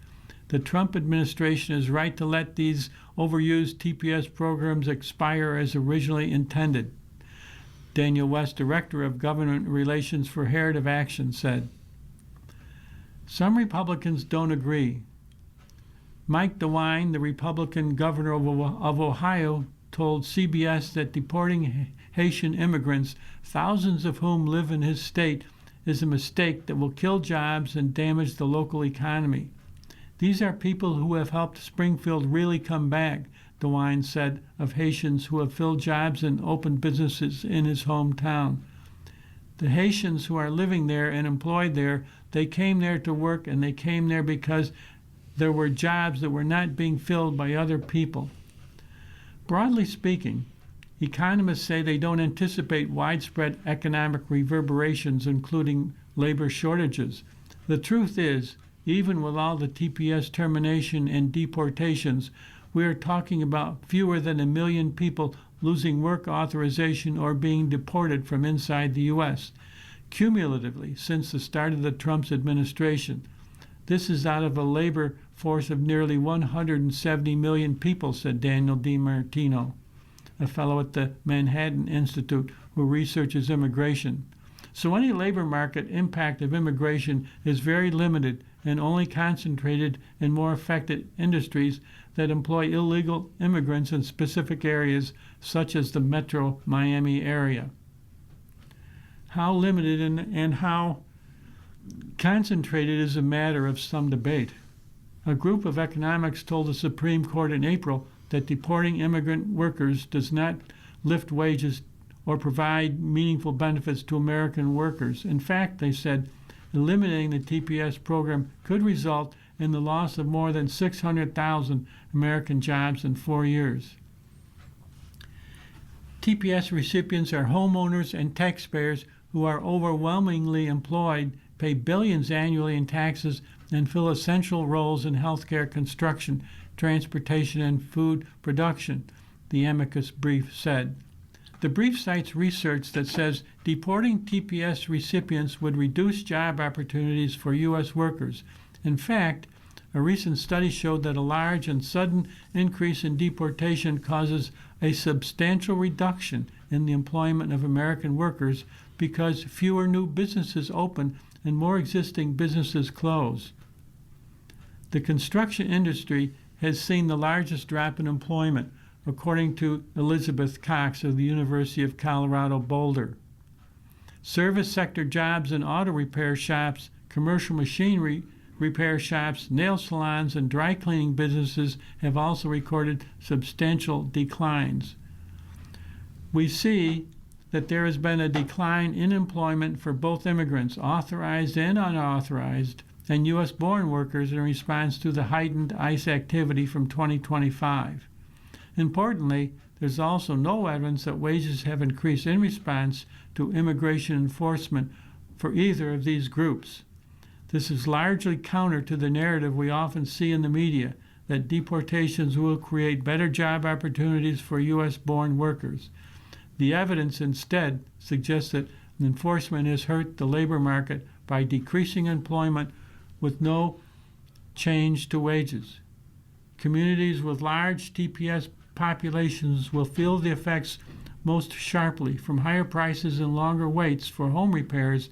The Trump administration is right to let these overused TPS programs expire as originally intended. Daniel West, Director of Government Relations for Heritage Action, said. Some Republicans don't agree. Mike DeWine, the Republican governor of Ohio, told CBS that deporting Haitian immigrants, thousands of whom live in his state, is a mistake that will kill jobs and damage the local economy. These are people who have helped Springfield really come back, DeWine said of Haitians who have filled jobs and opened businesses in his hometown. The Haitians who are living there and employed there, they came there to work, and they came there because there were jobs that were not being filled by other people. Broadly speaking, economists say they don't anticipate widespread economic reverberations, including labor shortages. The truth is, even with all the TPS termination and deportations, we are talking about fewer than 1 million people losing work authorization or being deported from inside the U.S., cumulatively since the start of the Trump administration. This is out of a labor force of nearly 170 million people, said Daniel DiMartino, a fellow at the Manhattan Institute who researches immigration. So any labor market impact of immigration is very limited and only concentrated in more affected industries that employ illegal immigrants in specific areas, such as the metro Miami area. How limited and how concentrated is a matter of some debate. A group of economics told the Supreme Court in April that deporting immigrant workers does not lift wages or provide meaningful benefits to American workers. In fact, they said, eliminating the TPS program could result in the loss of more than 600,000 American jobs in 4 years. TPS recipients are homeowners and taxpayers who are overwhelmingly employed, pay billions annually in taxes, and fill essential roles in healthcare, construction, transportation, and food production, the amicus brief said. The brief cites research that says deporting TPS recipients would reduce job opportunities for U.S. workers. In fact, a recent study showed that a large and sudden increase in deportation causes a substantial reduction in the employment of American workers because fewer new businesses open and more existing businesses close. The construction industry has seen the largest drop in employment, according to Elizabeth Cox of the University of Colorado Boulder. Service sector jobs in auto repair shops, commercial machinery repair shops, nail salons, and dry cleaning businesses have also recorded substantial declines. We see that there has been a decline in employment for both immigrants, authorized and unauthorized, and U.S.-born workers in response to the heightened ICE activity from 2025. Importantly, there's also no evidence that wages have increased in response to immigration enforcement for either of these groups. This is largely counter to the narrative we often see in the media that deportations will create better job opportunities for U.S.-born workers. The evidence instead suggests that enforcement has hurt the labor market by decreasing employment with no change to wages. Communities with large TPS populations will feel the effects most sharply, from higher prices and longer waits for home repairs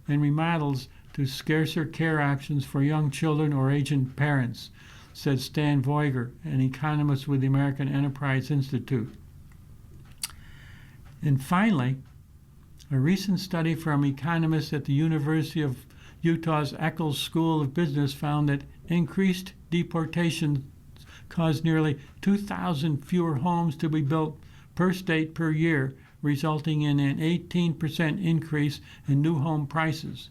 and remodels to scarcer care options for young children or aging parents, said Stan Voiger, an economist with the American Enterprise Institute. And finally, a recent study from economists at the University of Utah's Eccles School of Business found that increased deportation caused nearly 2,000 fewer homes to be built per state per year, resulting in an 18% increase in new home prices.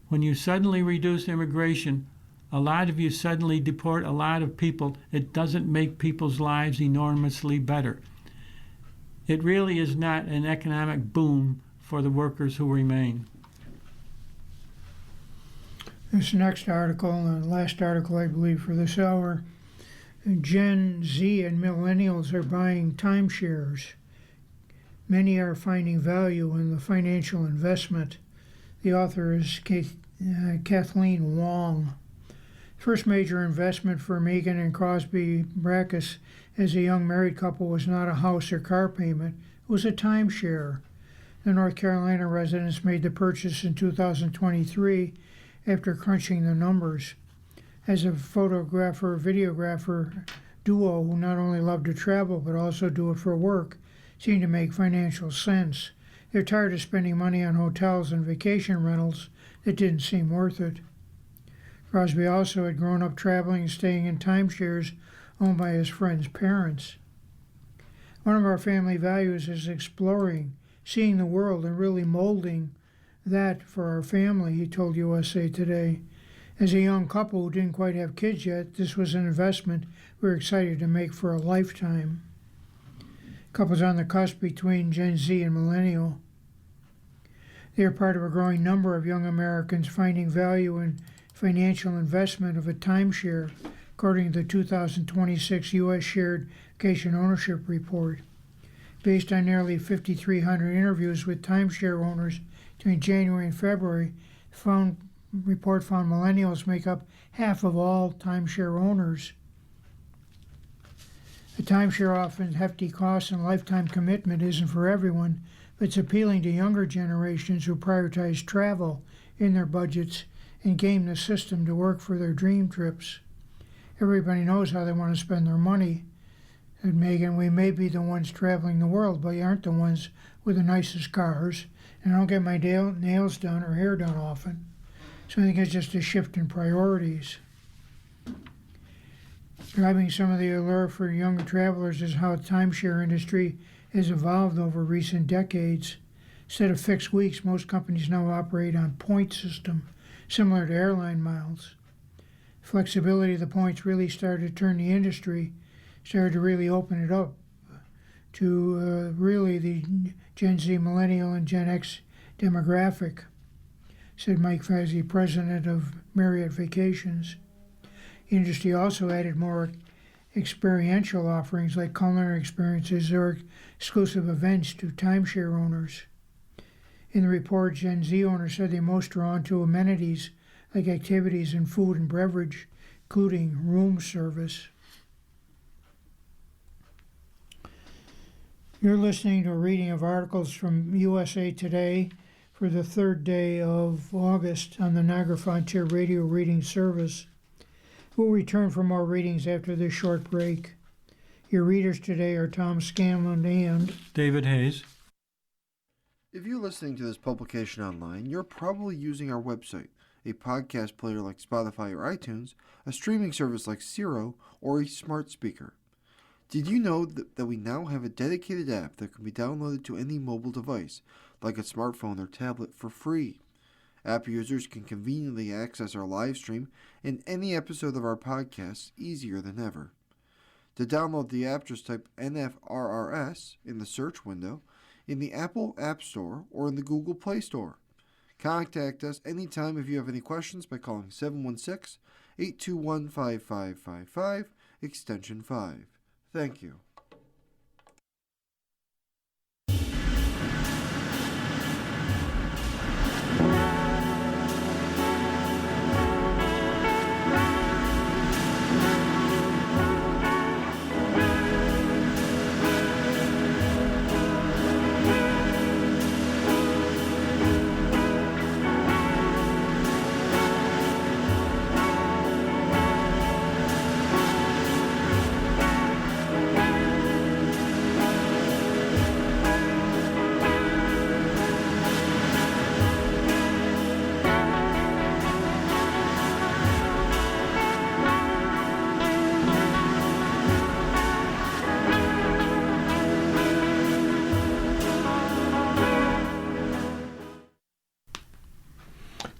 When you suddenly reduce immigration, a lot of you suddenly deport a lot of people. It doesn't make people's lives enormously better. It really is not an economic boom for the workers who remain. This next article, and last article I believe for this hour, Gen Z and millennials are buying timeshares. Many are finding value in the financial investment. The author is Kathleen Wong. First major investment for Megan and Crosby Brackus as a young married couple was not a house or car payment, it was a timeshare. The North Carolina residents made the purchase in 2023 after crunching the numbers. As a photographer-videographer duo who not only loved to travel but also do it for work, seemed to make financial sense. They're tired of spending money on hotels and vacation rentals that didn't seem worth it. Crosby also had grown up traveling and staying in timeshares owned by his friends' parents. One of our family values is exploring, seeing the world, and really molding that for our family, he told USA Today. As a young couple who didn't quite have kids yet, this was an investment we were excited to make for a lifetime. Couples on the cusp between Gen Z and millennial. They are part of a growing number of young Americans finding value in financial investment of a timeshare, according to the 2026 U.S. Shared Vacation Ownership Report. Based on nearly 5,300 interviews with timeshare owners between January and February, the report found millennials make up half of all timeshare owners. The timeshare often hefty cost and lifetime commitment isn't for everyone, but it's appealing to younger generations who prioritize travel in their budgets and game the system to work for their dream trips. Everybody knows how they want to spend their money. Said Megan, we may be the ones traveling the world, but you aren't the ones with the nicest cars, and I don't get my nails done or hair done often. So I think it's just a shift in priorities. Driving some of the allure for younger travelers is how the timeshare industry has evolved over recent decades. Instead of fixed weeks, most companies now operate on point system, similar to airline miles. Flexibility of the points really started to turn the industry, started to really open it up to really the Gen Z, Millennial, and Gen X demographic, said Mike Fazzi, president of Marriott Vacations. The industry also added more experiential offerings like culinary experiences or exclusive events to timeshare owners. In the report, Gen Z owners said they're most drawn to amenities like activities and food and beverage, including room service. You're listening to a reading of articles from USA Today for the third day of August on the Niagara Frontier Radio Reading Service. We'll return for more readings after this short break. Your readers today are Tom Scanlon and David Hayes. If you're listening to this publication online, you're probably using our website, a podcast player like Spotify or iTunes, a streaming service like Siro, or a smart speaker. Did you know that we now have a dedicated app that can be downloaded to any mobile device, like a smartphone or tablet, for free? App users can conveniently access our live stream and any episode of our podcast easier than ever. To download the app, just type NFRRS in the search window in the Apple App Store or in the Google Play Store. Contact us anytime if you have any questions by calling 716-821-5555, extension 5. Thank you.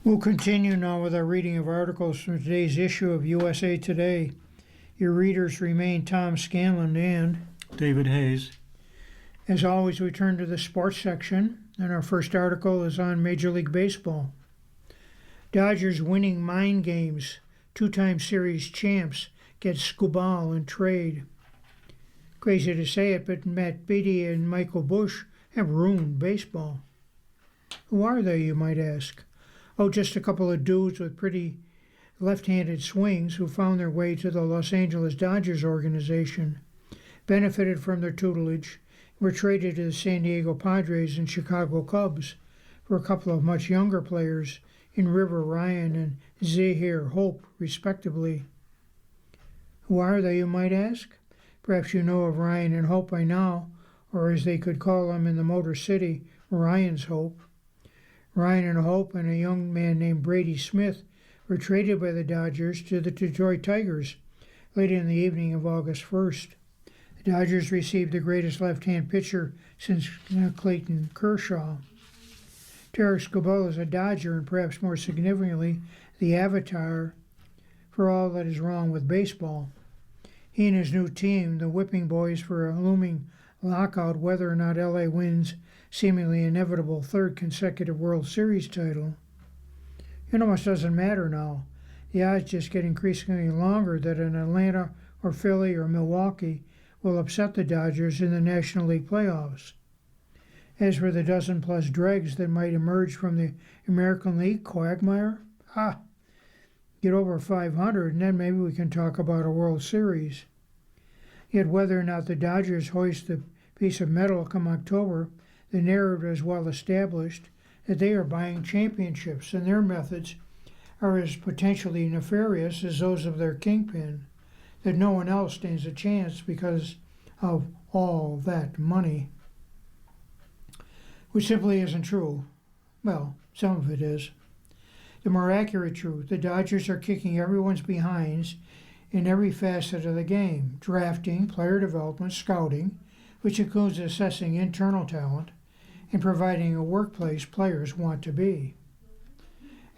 We'll continue now with our reading of articles from today's issue of USA Today. Your readers remain Tom Scanlon and, David Hayes. as always, we turn to the sports section, and our first article is on Major League Baseball. Dodgers winning mind games. Two-time series champs get Skubal in trade. Crazy to say it, but Matt Beattie and Michael Busch have ruined baseball. Who are they, you might ask? Oh, just a couple of dudes with pretty left-handed swings who found their way to the Los Angeles Dodgers organization, benefited from their tutelage, were traded to the San Diego Padres and Chicago Cubs for a couple of much younger players in River Ryan and Zahir Hope, respectively. Who are they, you might ask? Perhaps you know of Ryan and Hope by now, or as they could call him in the Motor City, Ryan's Hope. Ryan and Hope and a young man named Brady Smith were traded by the Dodgers to the Detroit Tigers late in the evening of August 1st. The Dodgers received the greatest left-hand pitcher since Clayton Kershaw. Tarik Skubal is a Dodger and perhaps more significantly the avatar for all that is wrong with baseball. He and his new team, the Whipping Boys, for a looming lockout whether or not LA wins seemingly inevitable third consecutive World Series title. It almost doesn't matter now. The odds just get increasingly longer that an Atlanta or Philly or Milwaukee will upset the Dodgers in the National League playoffs. As for the dozen-plus dregs that might emerge from the American League quagmire, get over 500 and then maybe we can talk about a World Series. Yet whether or not the Dodgers hoist the piece of metal come October, the narrative is well established that they are buying championships, and their methods are as potentially nefarious as those of their kingpin, that no one else stands a chance because of all that money. Which simply isn't true. Well, some of it is. The more accurate truth, the Dodgers are kicking everyone's behinds in every facet of the game: drafting, player development, scouting, which includes assessing internal talent, and providing a workplace players want to be.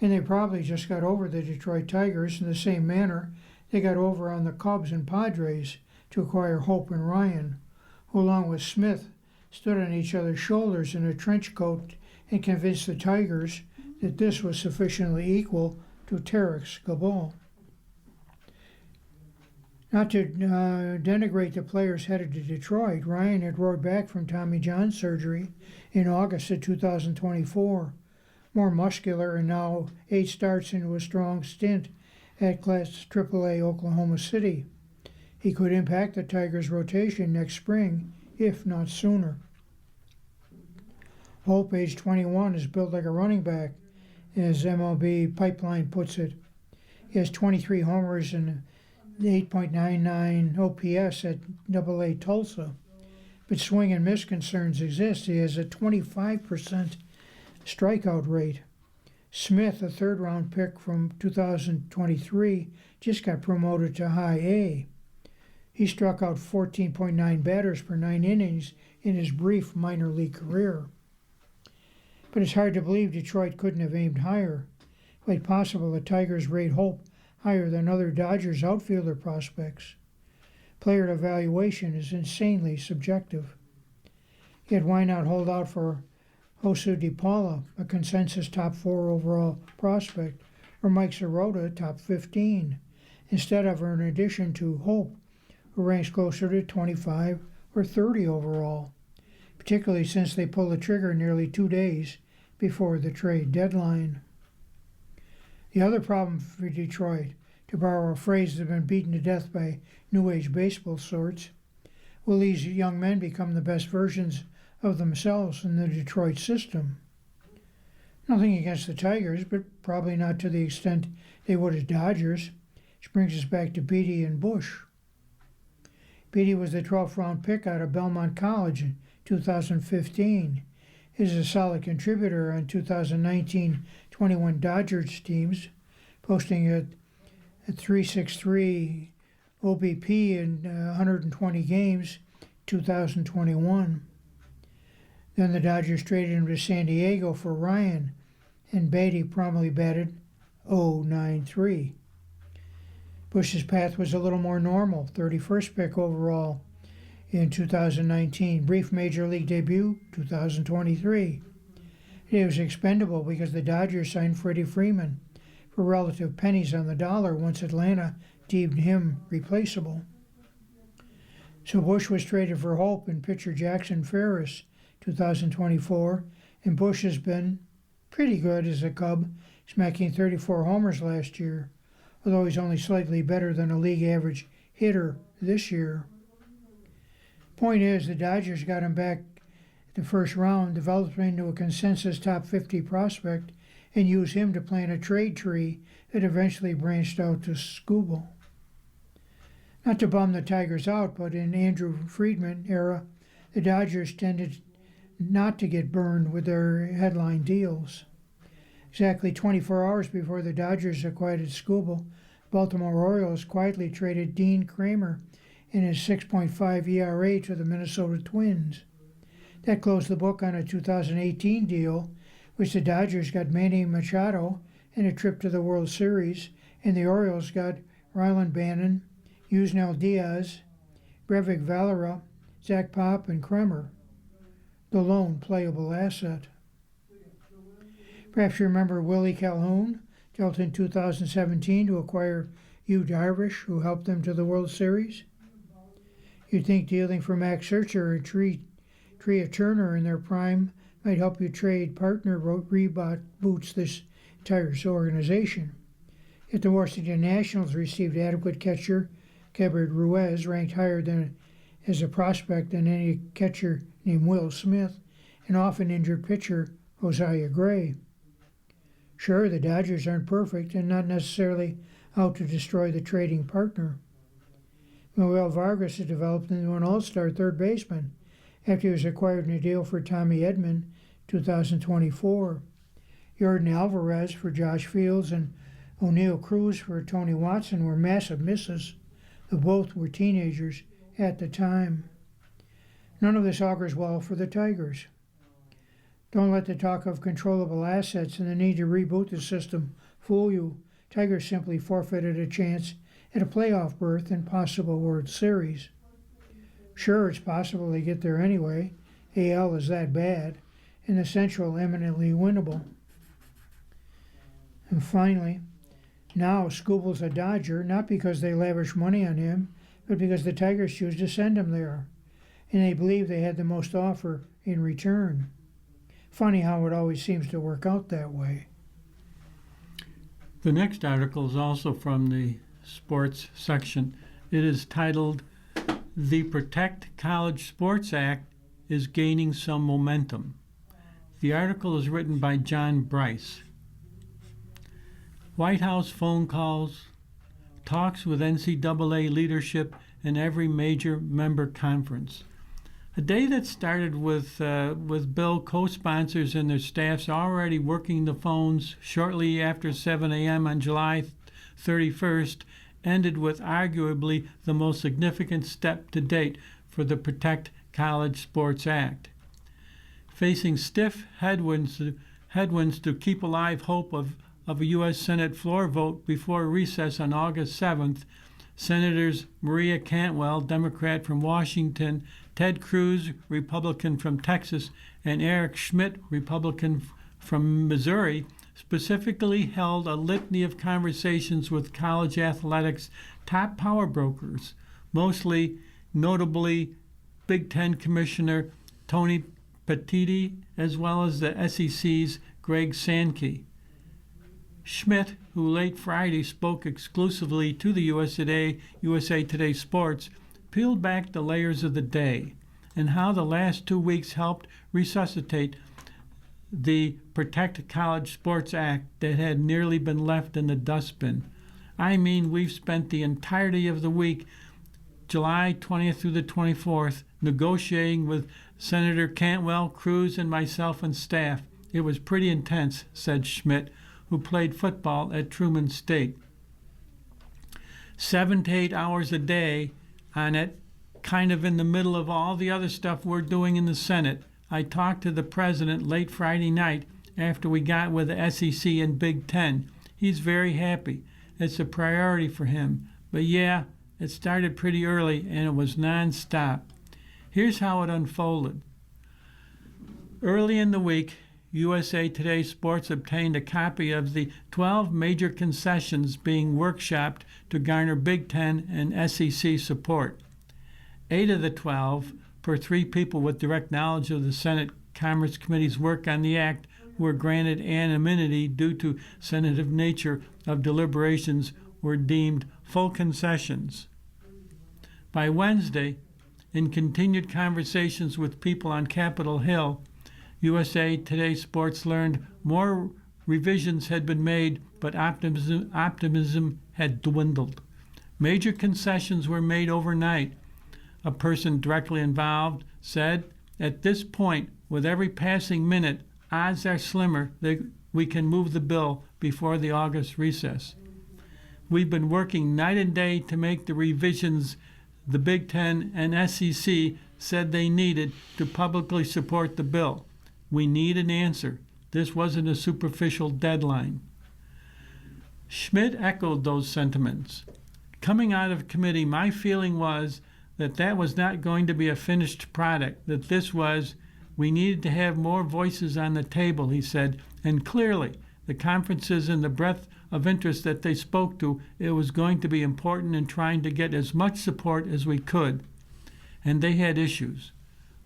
And they probably just got over the Detroit Tigers in the same manner they got over on the Cubs and Padres to acquire Hope and Ryan, who along with Smith stood on each other's shoulders in a trench coat and convinced the Tigers that this was sufficiently equal to Tarik Skubal. Not to denigrate the players headed to Detroit, Ryan had roared back from Tommy John surgery in August of 2024, more muscular and now 8 starts into a strong stint at Class AAA Oklahoma City. He could impact the Tigers' rotation next spring, if not sooner. Hope, age 21, is built like a running back, as MLB Pipeline puts it. He has 23 homers and 8.99 OPS at AA Tulsa. But swing and miss concerns exist. He has a 25% strikeout rate. Smith, a third-round pick from 2023, just got promoted to High A. He struck out 14.9 batters per 9 innings in his brief minor league career. But it's hard to believe Detroit couldn't have aimed higher. Quite possible the Tigers rate Hope higher than other Dodgers outfielder prospects. Player evaluation is insanely subjective. Yet why not hold out for Josu De Paula, a consensus top 4 overall prospect, or Mike Sirota, top 15, instead of or in addition to Hope, who ranks closer to 25 or 30 overall, particularly since they pulled the trigger nearly 2 days before the trade deadline. The other problem for Detroit, to borrow a phrase that's been beaten to death by New Age baseball sorts, will these young men become the best versions of themselves in the Detroit system? Nothing against the Tigers, but probably not to the extent they would as Dodgers, which brings us back to Beattie and Busch. Beattie was the 12th round pick out of Belmont College in 2015. He is a solid contributor on 2019-21 Dodgers teams, posting a .363 OBP in 120 games 2021. Then the Dodgers traded him to San Diego for Ryan and Beatty promptly batted .093. Bush's path was a little more normal, 31st pick overall in 2019. Brief major league debut, 2023. He was expendable because the Dodgers signed Freddie Freeman for relative pennies on the dollar once Atlanta deemed him replaceable. So Bush was traded for Hope and pitcher Jackson Ferris, 2024, and Bush has been pretty good as a Cub, smacking 34 homers last year, although he's only slightly better than a league average hitter this year. Point is, the Dodgers got him back the first round, developed him into a consensus top 50 prospect, and used him to plant a trade tree that eventually branched out to Skubal. Not to bum the Tigers out, but in Andrew Friedman era, the Dodgers tended not to get burned with their headline deals. Exactly 24 hours before the Dodgers acquired Skubal, Baltimore Orioles quietly traded Dean Kramer and his 6.5 ERA to the Minnesota Twins. That closed the book on a 2018 deal, which the Dodgers got Manny Machado and a trip to the World Series, and the Orioles got Ryland Bannon, Yusniel Diaz, Brevik Valera, Zach Pop, and Kremer, the lone playable asset. Perhaps you remember Willie Calhoun, dealt in 2017 to acquire Yu Darvish, who helped them to the World Series. You'd think dealing for Max Scherzer and Trea Turner in their prime might help you trade partner reboots this Tigers organization. Yet the Washington Nationals received adequate catcher Keibert Ruiz, ranked higher than as a prospect than any catcher named Will Smith, and often injured pitcher Josiah Gray. Sure, the Dodgers aren't perfect and not necessarily out to destroy the trading partner. Manuel Vargas has developed into an all-star third baseman after he was acquired in a deal for Tommy Edman 2024. Yordan Alvarez for Josh Fields and O'Neill Cruz for Tony Watson were massive misses, though both were teenagers at the time. None of this augurs well for the Tigers. Don't let the talk of controllable assets and the need to reboot the system fool you. Tigers simply forfeited a chance at a playoff berth and possible World Series. Sure, it's possible they get there anyway. AL is that bad, and the Central eminently winnable. And finally, now Skubal's a Dodger, not because they lavish money on him, but because the Tigers choose to send him there, and they believe they had the most offer in return. Funny how it always seems to work out that way. The next article is also from the sports section. It is titled, "The Protect College Sports Act is Gaining Some Momentum." The article is written by John Bryce. White House phone calls, talks with NCAA leadership in every major member conference. A day that started with bill co-sponsors and their staffs already working the phones shortly after 7 a.m. on July 31st ended with arguably the most significant step to date for the Protect College Sports Act. Facing stiff headwinds to keep alive hope of a U.S. Senate floor vote before recess on August 7th, Senators Maria Cantwell, Democrat from Washington, Ted Cruz, Republican from Texas, and Eric Schmidt, Republican from Missouri, specifically held a litany of conversations with college athletics' top power brokers, mostly notably Big Ten Commissioner Tony Petitti, as well as the SEC's Greg Sankey. Schmidt, who late Friday spoke exclusively to the USA Today Sports, peeled back the layers of the day and how the last 2 weeks helped resuscitate the Protect College Sports Act that had nearly been left in the dustbin. I mean, we've spent the entirety of the week, July 20th through the 24th, negotiating with Senator Cantwell, Cruz, and myself and staff. It was pretty intense, said Schmidt, who played football at Truman State. 7 to 8 hours a day on it, kind of in the middle of all the other stuff we're doing in the Senate. I talked to the president late Friday night, after we got with the SEC and Big Ten. He's very happy. It's a priority for him. But yeah, it started pretty early and it was nonstop. Here's how it unfolded. Early in the week, USA Today Sports obtained a copy of the 12 major concessions being workshopped to garner Big Ten and SEC support. 8 of the 12, per 3 people with direct knowledge of the Senate Commerce Committee's work on the act, were granted anonymity due to sensitive nature of deliberations, were deemed full concessions. By Wednesday, in continued conversations with people on Capitol Hill, USA Today Sports learned more revisions had been made, but optimism had dwindled. Major concessions were made overnight. A person directly involved said, "At this point, with every passing minute, odds are slimmer that we can move the bill before the August recess. We've been working night and day to make the revisions the Big Ten and SEC said they needed to publicly support the bill. We need an answer. This wasn't a superficial deadline." Schmidt echoed those sentiments. Coming out of committee, my feeling was that was not going to be a finished product, that this was, we needed to have more voices on the table, he said, and clearly, the conferences and the breadth of interest that they spoke to, it was going to be important in trying to get as much support as we could. And they had issues.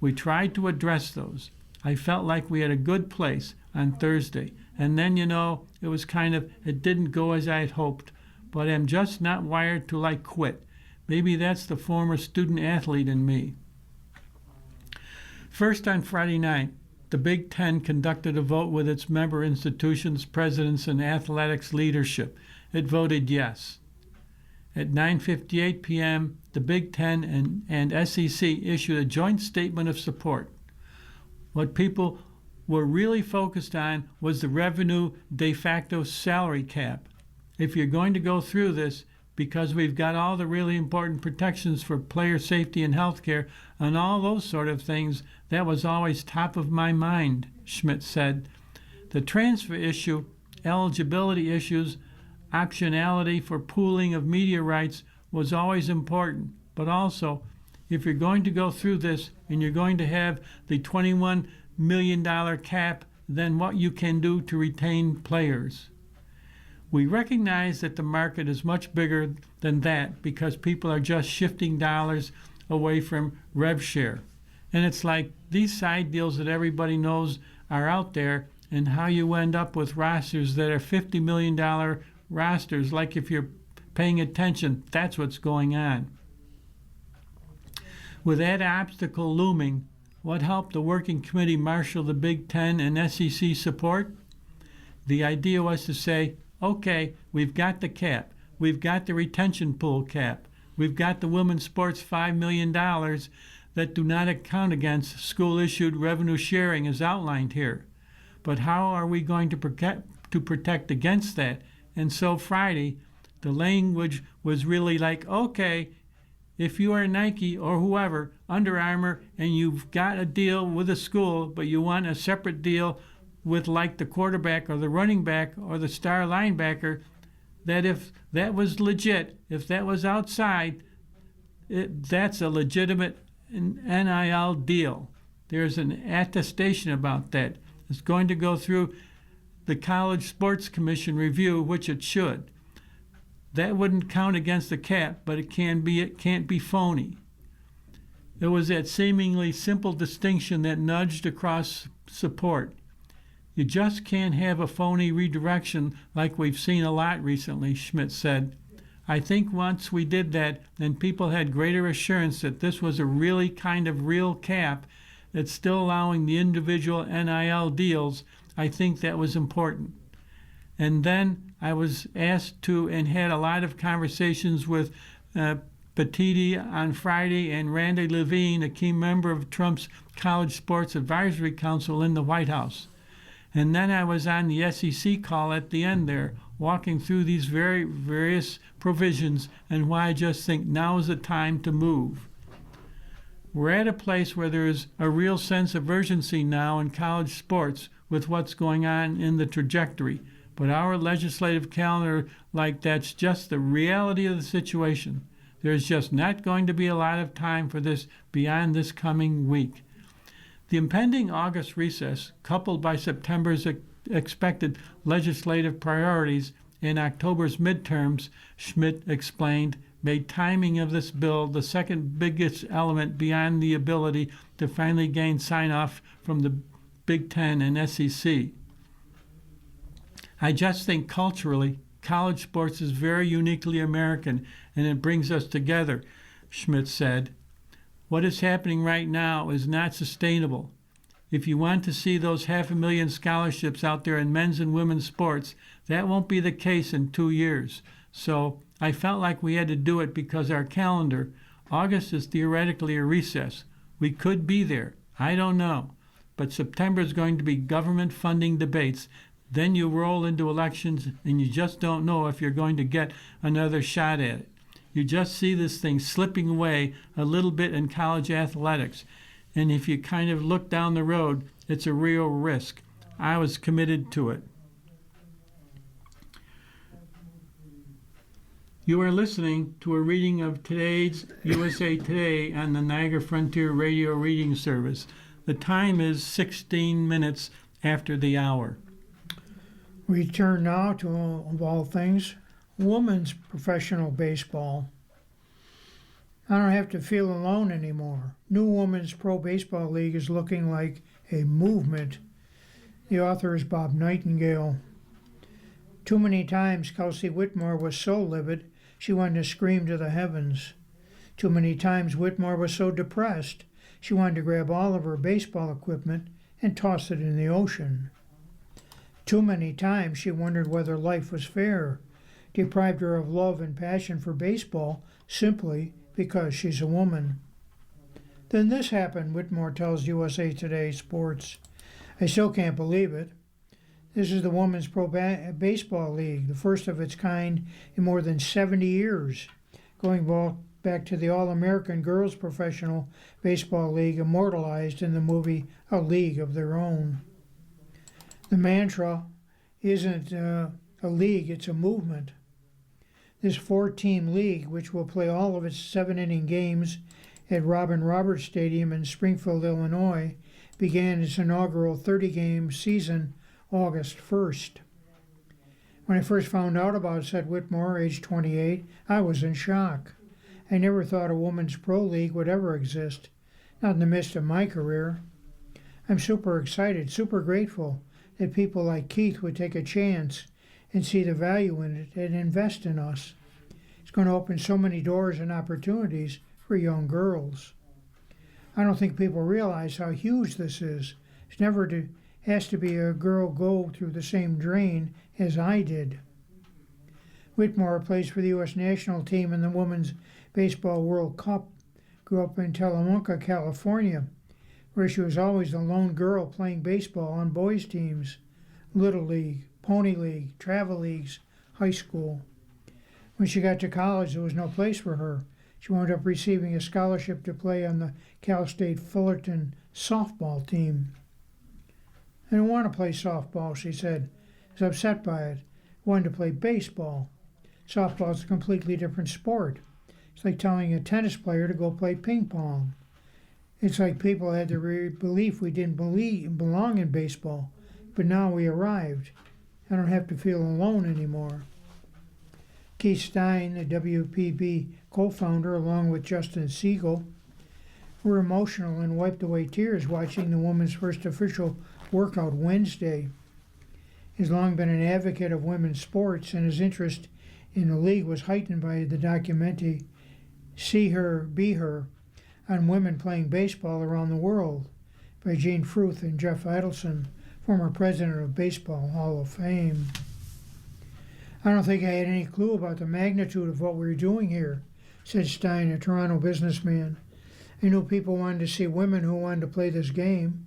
We tried to address those. I felt like we had a good place on Thursday. And then, it was it didn't go as I had hoped. But I'm just not wired to quit. Maybe that's the former student athlete in me. First, on Friday night, the Big Ten conducted a vote with its member institutions, presidents, and athletics leadership. It voted yes. At 9:58 p.m., the Big Ten and SEC issued a joint statement of support. What people were really focused on was the revenue de facto salary cap. If you're going to go through this, because we've got all the really important protections for player safety and health care and all those sort of things, that was always top of my mind, Schmidt said. The transfer issue, eligibility issues, optionality for pooling of media rights was always important. But also, if you're going to go through this and you're going to have the $21 million cap, then what you can do to retain players. We recognize that the market is much bigger than that because people are just shifting dollars away from rev share. And it's like these side deals that everybody knows are out there, and how you end up with rosters that are $50 million rosters. Like, if you're paying attention, that's what's going on. With that obstacle looming, what helped the working committee marshal the Big Ten and SEC support? The idea was to say, okay, we've got the cap, we've got the retention pool cap, we've got the women's sports $5 million that do not account against school-issued revenue sharing as outlined here. But how are we going to protect against that? And so Friday, the language was really like, okay, if you are Nike or whoever, Under Armour, and you've got a deal with a school, but you want a separate deal with the quarterback or the running back or the star linebacker, that if that was legit, if that was outside, that's a legitimate NIL deal. There's an attestation about that. It's going to go through the College Sports Commission review, which it should. That wouldn't count against the cap, but it can't be phony. There was that seemingly simple distinction that nudged across support. You just can't have a phony redirection like we've seen a lot recently, Schmidt said. I think once we did that, then people had greater assurance that this was a really real cap that's still allowing the individual NIL deals. I think that was important. And then I was asked to and had a lot of conversations with Petiti on Friday and Randy Levine, a key member of Trump's College Sports Advisory Council in the White House. And then I was on the SEC call at the end there, walking through these various provisions and why I just think now is the time to move. We're at a place where there is a real sense of urgency now in college sports, with what's going on in the trajectory. But our legislative calendar, like that's just the reality of the situation. There's just not going to be a lot of time for this beyond this coming week. The impending August recess, coupled by September's expected legislative priorities and October's midterms, Schmidt explained, made timing of this bill the second biggest element beyond the ability to finally gain sign-off from the Big Ten and SEC. I just think culturally, college sports is very uniquely American, and it brings us together, Schmidt said. What is happening right now is not sustainable. If you want to see those 500,000 scholarships out there in men's and women's sports, that won't be the case in 2 years. So I felt like we had to do it because our calendar, August is theoretically a recess. We could be there. I don't know. But September is going to be government funding debates. Then you roll into elections and you just don't know if you're going to get another shot at it. You just see this thing slipping away a little bit in college athletics. And if you kind of look down the road, it's a real risk. I was committed to it. You are listening to a reading of today's USA Today on the Niagara Frontier Radio Reading Service. The time is 16 minutes after the hour. We turn now to, of all things, women's professional baseball. I don't have to feel alone anymore. New Women's Pro Baseball League is looking like a movement. The author is Bob Nightingale. Too many times Kelsey Whitmore was so livid she wanted to scream to the heavens. Too many times Whitmore was so depressed she wanted to grab all of her baseball equipment and toss it in the ocean. Too many times she wondered whether life was fair, deprived her of love and passion for baseball simply because she's a woman. Then this happened, Whitmore tells USA Today Sports. I still can't believe it. This is the Women's Pro Baseball League, the first of its kind in more than 70 years, going back to the All-American Girls Professional Baseball League immortalized in the movie A League of Their Own. The mantra isn't a league, it's a movement. This 4-team league, which will play all of its 7-inning games at Robin Roberts Stadium in Springfield, Illinois, began its inaugural 30-game season August 1st. When I first found out about it, said Whitmore, age 28, I was in shock. I never thought a women's pro league would ever exist, not in the midst of my career. I'm super excited, super grateful that people like Keith would take a chance and see the value in it and invest in us. It's going to open so many doors and opportunities for young girls. I don't think people realize how huge this is. Has to be a girl go through the same drain as I did. Whitmore plays for the U.S. national team in the Women's Baseball World Cup. Grew up in Telemucca, California, where she was always the lone girl playing baseball on boys' teams, Little League, Pony League, travel leagues, high school. When she got to college, there was no place for her. She wound up receiving a scholarship to play on the Cal State Fullerton softball team. I didn't want to play softball, she said. I was upset by it. I wanted to play baseball. Softball is a completely different sport. It's like telling a tennis player to go play ping pong. It's like people had the belief we didn't belong in baseball, but now we arrived. I don't have to feel alone anymore. Keith Stein, the WPB co-founder, along with Justin Siegel, were emotional and wiped away tears watching the women's first official workout Wednesday. He's long been an advocate of women's sports, and his interest in the league was heightened by the documentary See Her, Be Her on women playing baseball around the world by Gene Fruth and Jeff Idelson, former president of Baseball Hall of Fame. I don't think I had any clue about the magnitude of what we were doing here, said Stein, a Toronto businessman. I knew people wanted to see women who wanted to play this game.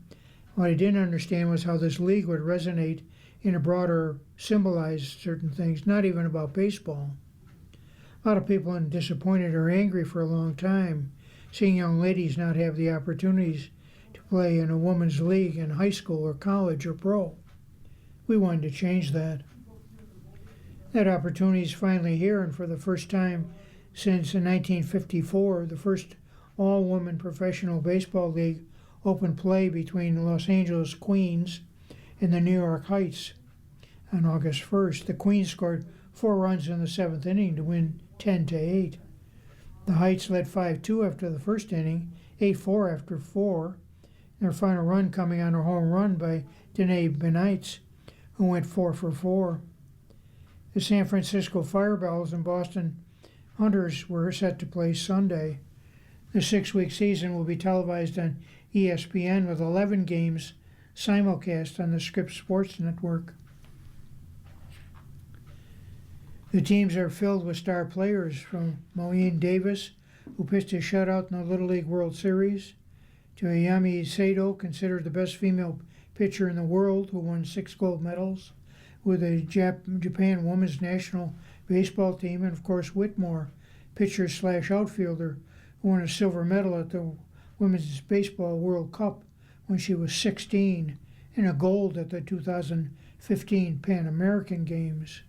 What I didn't understand was how this league would resonate in a broader, symbolize certain things, not even about baseball. A lot of people have been disappointed or angry for a long time, seeing young ladies not have the opportunities to play in a women's league in high school or college or pro. We wanted to change that. That opportunity is finally here, and for the first time since 1954, the first all-woman professional baseball league opened play between the Los Angeles Queens and the New York Heights on August 1st. The Queens scored 4 runs in the 7th inning to win 10-8. The Heights led 5-2 after the first inning, 8-4 after 4. Their final run coming on a home run by Danae Benites, who went 4 for 4. The San Francisco Fireballs and Boston Hunters were set to play Sunday. The 6-week season will be televised on ESPN with 11 games simulcast on the Scripps Sports Network. The teams are filled with star players, from Moeen Davis, who pitched a shutout in the Little League World Series, to Ayami Sato, considered the best female pitcher in the world, who won 6 gold medals with the Japan Women's National Baseball Team, and of course Whitmore, pitcher/outfielder, who won a silver medal at the Women's Baseball World Cup when she was 16, and a gold at the 2015 Pan American Games.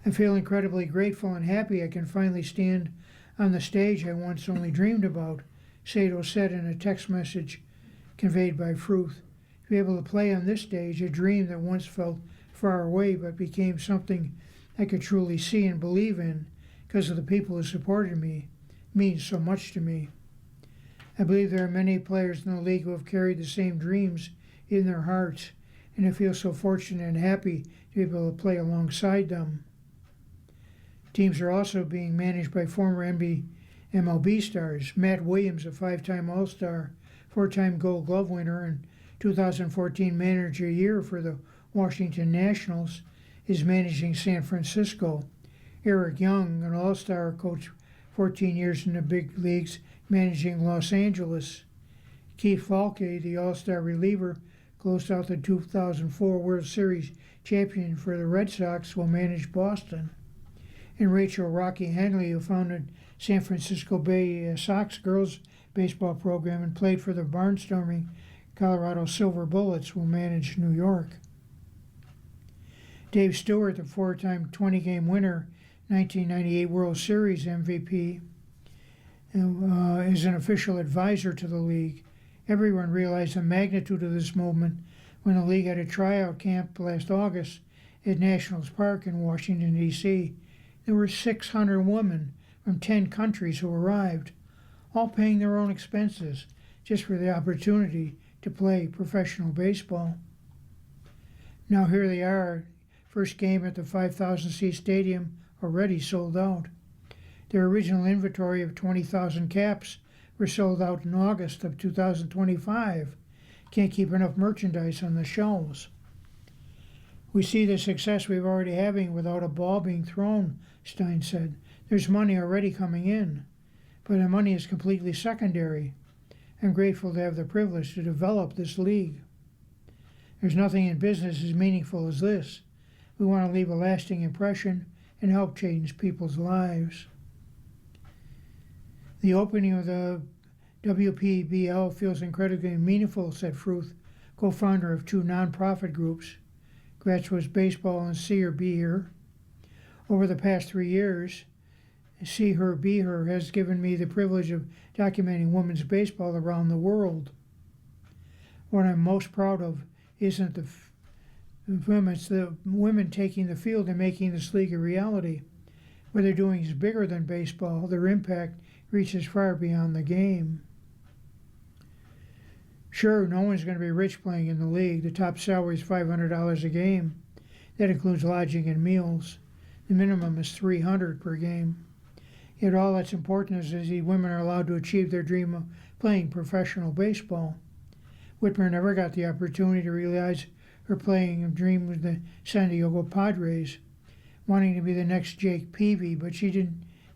I feel incredibly grateful and happy I can finally stand on the stage I once only dreamed about, Sato said in a text message conveyed by Fruth. To be able to play on this stage, a dream that once felt far away but became something I could truly see and believe in because of the people who supported me, means so much to me. I believe there are many players in the league who have carried the same dreams in their hearts, and I feel so fortunate and happy to be able to play alongside them. Teams are also being managed by former MLB stars. Matt Williams, a 5-time All-Star, 4-time Gold Glove winner, and 2014 Manager of the Year for the Washington Nationals, is managing San Francisco. Eric Young, an All-Star, coach 14 years in the big leagues, managing Los Angeles. Keith Falke, the All-Star reliever, closed out the 2004 World Series champion for the Red Sox, will manage Boston. And Rachel Rocky Henley, who founded San Francisco Bay Sox girls baseball program and played for the barnstorming Colorado Silver Bullets, will manage New York. Dave Stewart, the 4-time 20-game winner, 1998 World Series MVP, is an official advisor to the league. Everyone realized the magnitude of this movement when the league had a tryout camp last August at Nationals Park in Washington, D.C. There were 600 women from 10 countries who arrived, all paying their own expenses just for the opportunity to play professional baseball. Now here they are, first game at the 5,000-seat stadium, already sold out. Their original inventory of 20,000 caps were sold out in August of 2025. Can't keep enough merchandise on the shelves. We see the success we've already having without a ball being thrown, Stein said. There's money already coming in, but the money is completely secondary. I'm grateful to have the privilege to develop this league. There's nothing in business as meaningful as this. We want to leave a lasting impression and help change people's lives. The opening of the WPBL feels incredibly meaningful, said Fruth, co-founder of 2 nonprofit groups, Grassroots Baseball and See Her Be Here. Over the past 3 years, See Her Be Her has given me the privilege of documenting women's baseball around the world. What I'm most proud of isn't the women, it's the women taking the field and making this league a reality. What they're doing is bigger than baseball. Their impact reaches far beyond the game. Sure, no one's going to be rich playing in the league. The top salary is $500 a game. That includes lodging and meals. The minimum is $300 per game. Yet all that's important is these women are allowed to achieve their dream of playing professional baseball. Whitmer never got the opportunity to realize her playing dream with the San Diego Padres, wanting to be the next Jake Peavy, but she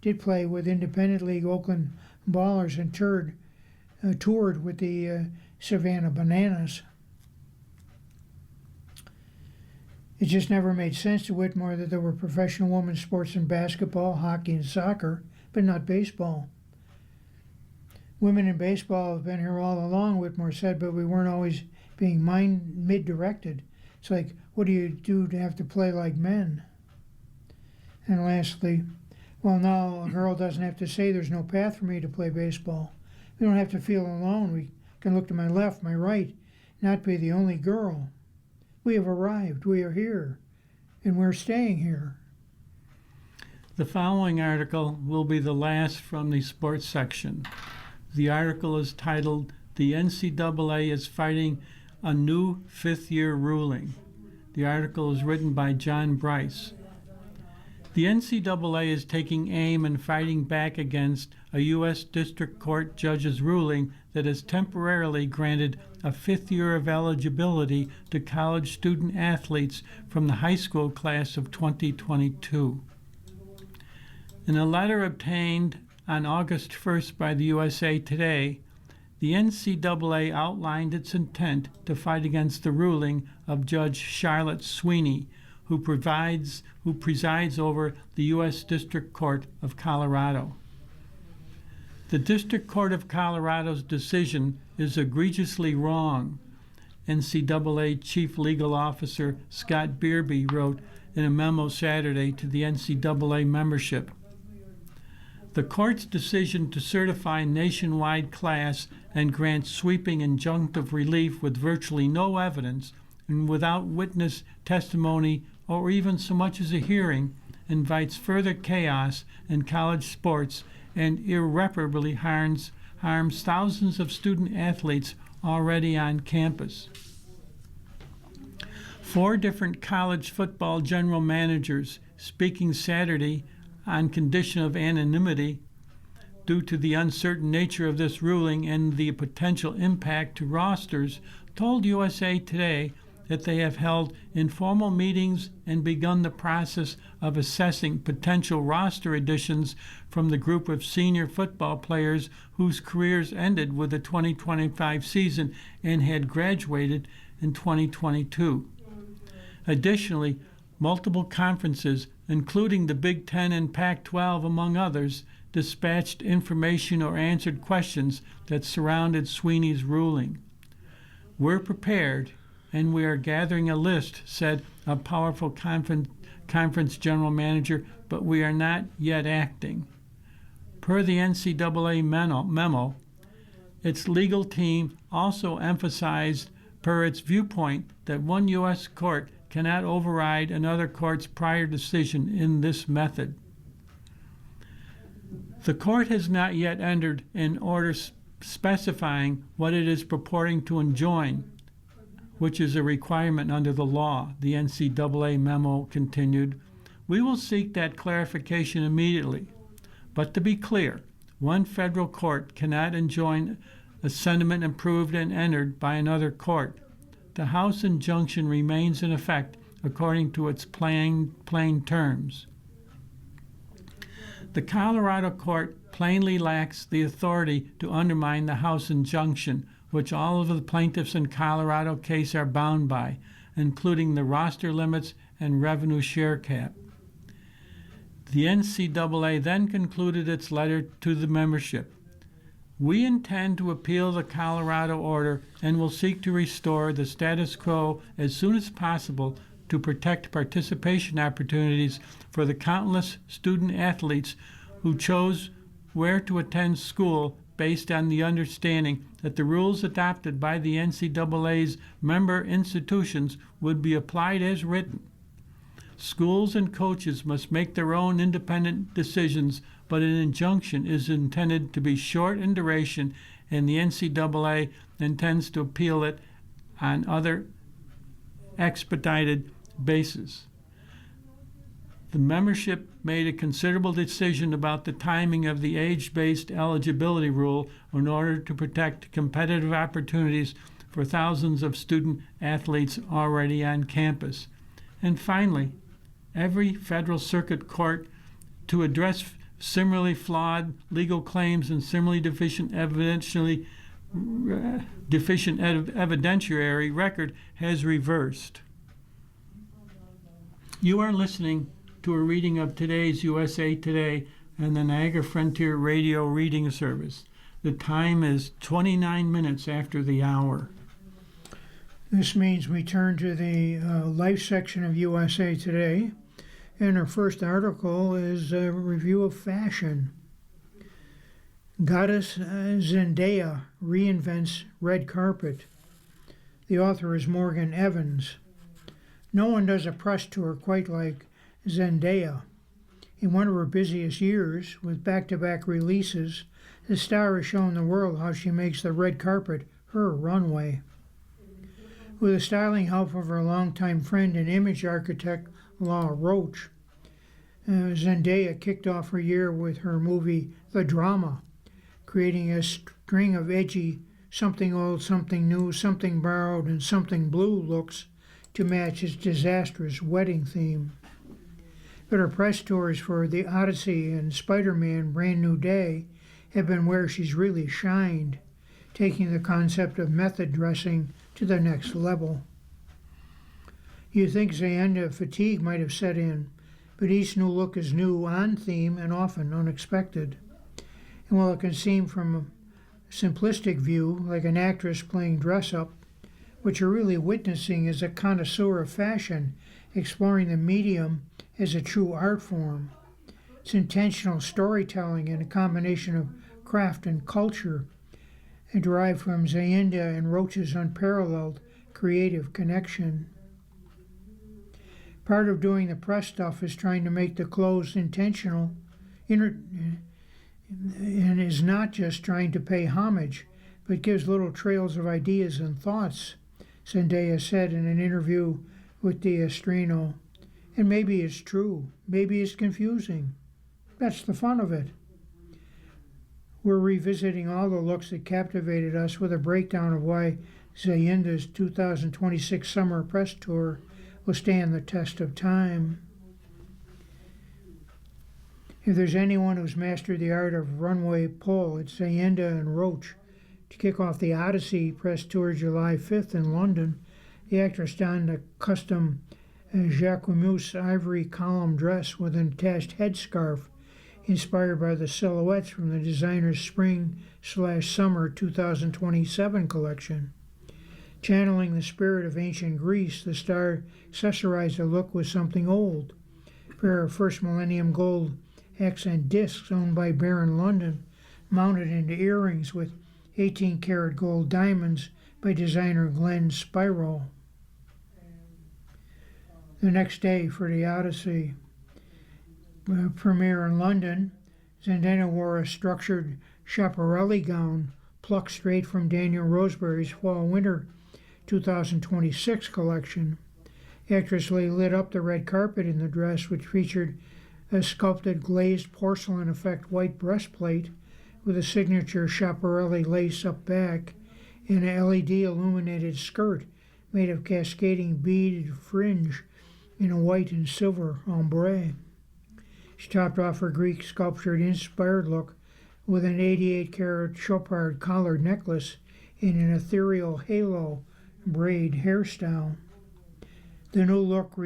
did play with Independent League Oakland Ballers and toured with the Savannah Bananas. It just never made sense to Whitmore that there were professional women's sports in basketball, hockey, and soccer, but not baseball. Women in baseball have been here all along, Whitmore said, but we weren't always being mid-directed. It's like, what do you do to have to play like men? And lastly, well, now a girl doesn't have to say there's no path for me to play baseball. We don't have to feel alone. We can look to my left, my right, not be the only girl. We have arrived. We are here. And we're staying here. The following article will be the last from the sports section. The article is titled, "The NCAA is Fighting a New Fifth-Year Ruling." The article is written by John Bryce. The NCAA is taking aim and fighting back against a U.S. District Court judge's ruling that has temporarily granted a fifth year of eligibility to college student athletes from the high school class of 2022. In a letter obtained on August 1st by the USA Today, the NCAA outlined its intent to fight against the ruling of Judge Charlotte Sweeney, who presides over the U.S. District Court of Colorado. The District Court of Colorado's decision is egregiously wrong, NCAA Chief Legal Officer Scott Beerby wrote in a memo Saturday to the NCAA membership. The court's decision to certify nationwide class and grant sweeping injunctive relief with virtually no evidence and without witness testimony or even so much as a hearing invites further chaos in college sports and irreparably harms thousands of student athletes already on campus. 4 different college football general managers speaking Saturday on condition of anonymity due to the uncertain nature of this ruling and the potential impact to rosters, told USA Today that they have held informal meetings and begun the process of assessing potential roster additions from the group of senior football players whose careers ended with the 2025 season and had graduated in 2022. Additionally, multiple conferences, including the Big Ten and Pac-12 among others, dispatched information or answered questions that surrounded Sweeney's ruling. "We're prepared, and we are gathering a list," said a powerful conference general manager, "but we are not yet acting." Per the NCAA memo, its legal team also emphasized, per its viewpoint, that one U.S. court cannot override another court's prior decision in this method. The court has not yet entered an order specifying what it is purporting to enjoin, which is a requirement under the law, the NCAA memo continued. "We will seek that clarification immediately. But to be clear, one federal court cannot enjoin a sentiment approved and entered by another court. The House injunction remains in effect according to its plain terms." The Colorado court plainly lacks the authority to undermine the House injunction, which all of the plaintiffs in Colorado case are bound by, including the roster limits and revenue share cap. The NCAA then concluded its letter to the membership. "We intend to appeal the Colorado order and will seek to restore the status quo as soon as possible to protect participation opportunities for the countless student athletes who chose where to attend school based on the understanding that the rules adopted by the NCAA's member institutions would be applied as written. Schools and coaches must make their own independent decisions, but an injunction is intended to be short in duration, and the NCAA intends to appeal it on other expedited basis." The membership made a considerable decision about the timing of the age-based eligibility rule in order to protect competitive opportunities for thousands of student athletes already on campus. And finally, every federal circuit court to address similarly flawed legal claims and similarly deficient evidentiary record has reversed. You are listening to a reading of today's USA Today and the Niagara Frontier Radio Reading Service. The time is 29 minutes after the hour. This means we turn to the Life section of USA Today, and our first article is a review of fashion. Goddess Zendaya reinvents red carpet. The author is Morgan Evans. No one does a press tour quite like Zendaya. In one of her busiest years, with back-to-back releases, the star has shown the world how she makes the red carpet her runway. With the styling help of her longtime friend and image architect, Law Roach, Zendaya kicked off her year with her movie The Drama, creating a string of edgy, something old, something new, something borrowed, and something blue looks to match its disastrous wedding theme. But her press tours for The Odyssey and Spider-Man Brand New Day have been where she's really shined, taking the concept of method dressing to the next level. You'd think Zendaya fatigue might have set in, but each new look is new, on theme, and often unexpected. And while it can seem from a simplistic view like an actress playing dress-up, what you're really witnessing is a connoisseur of fashion exploring the medium as a true art form. It's intentional storytelling and a combination of craft and culture, and derived from Zendaya and Roach's unparalleled creative connection. Part of doing the press stuff is trying to make the clothes intentional, and is not just trying to pay homage, but gives little trails of ideas and thoughts, Zendaya said in an interview with D'Estrino. And maybe it's true, maybe it's confusing. That's the fun of it. We're revisiting all the looks that captivated us with a breakdown of why Zendaya's 2026 summer press tour will stand the test of time. If there's anyone who's mastered the art of runway pull, it's Zendaya and Roach. To kick off the Odyssey press tour July 5th in London, the actress donned a custom Jacquemus ivory column dress with an attached headscarf inspired by the silhouettes from the designer's spring/summer 2027 collection. Channeling the spirit of ancient Greece, the star accessorized the look with something old. A pair of first millennium gold accent discs owned by Baron London, mounted into earrings with 18-karat gold diamonds by designer Glenn Spiro. The next day for the Odyssey premiere in London, Zendaya wore a structured Schiaparelli gown plucked straight from Daniel Roseberry's Fall-Winter 2026 collection. The actress lit up the red carpet in the dress, which featured a sculpted glazed porcelain effect white breastplate with a signature Schiaparelli lace up back and an LED illuminated skirt made of cascading beaded fringe in a white and silver ombre. She topped off her Greek sculpture-inspired look with an 88-karat Chopard collared necklace in an ethereal halo braid hairstyle. The new look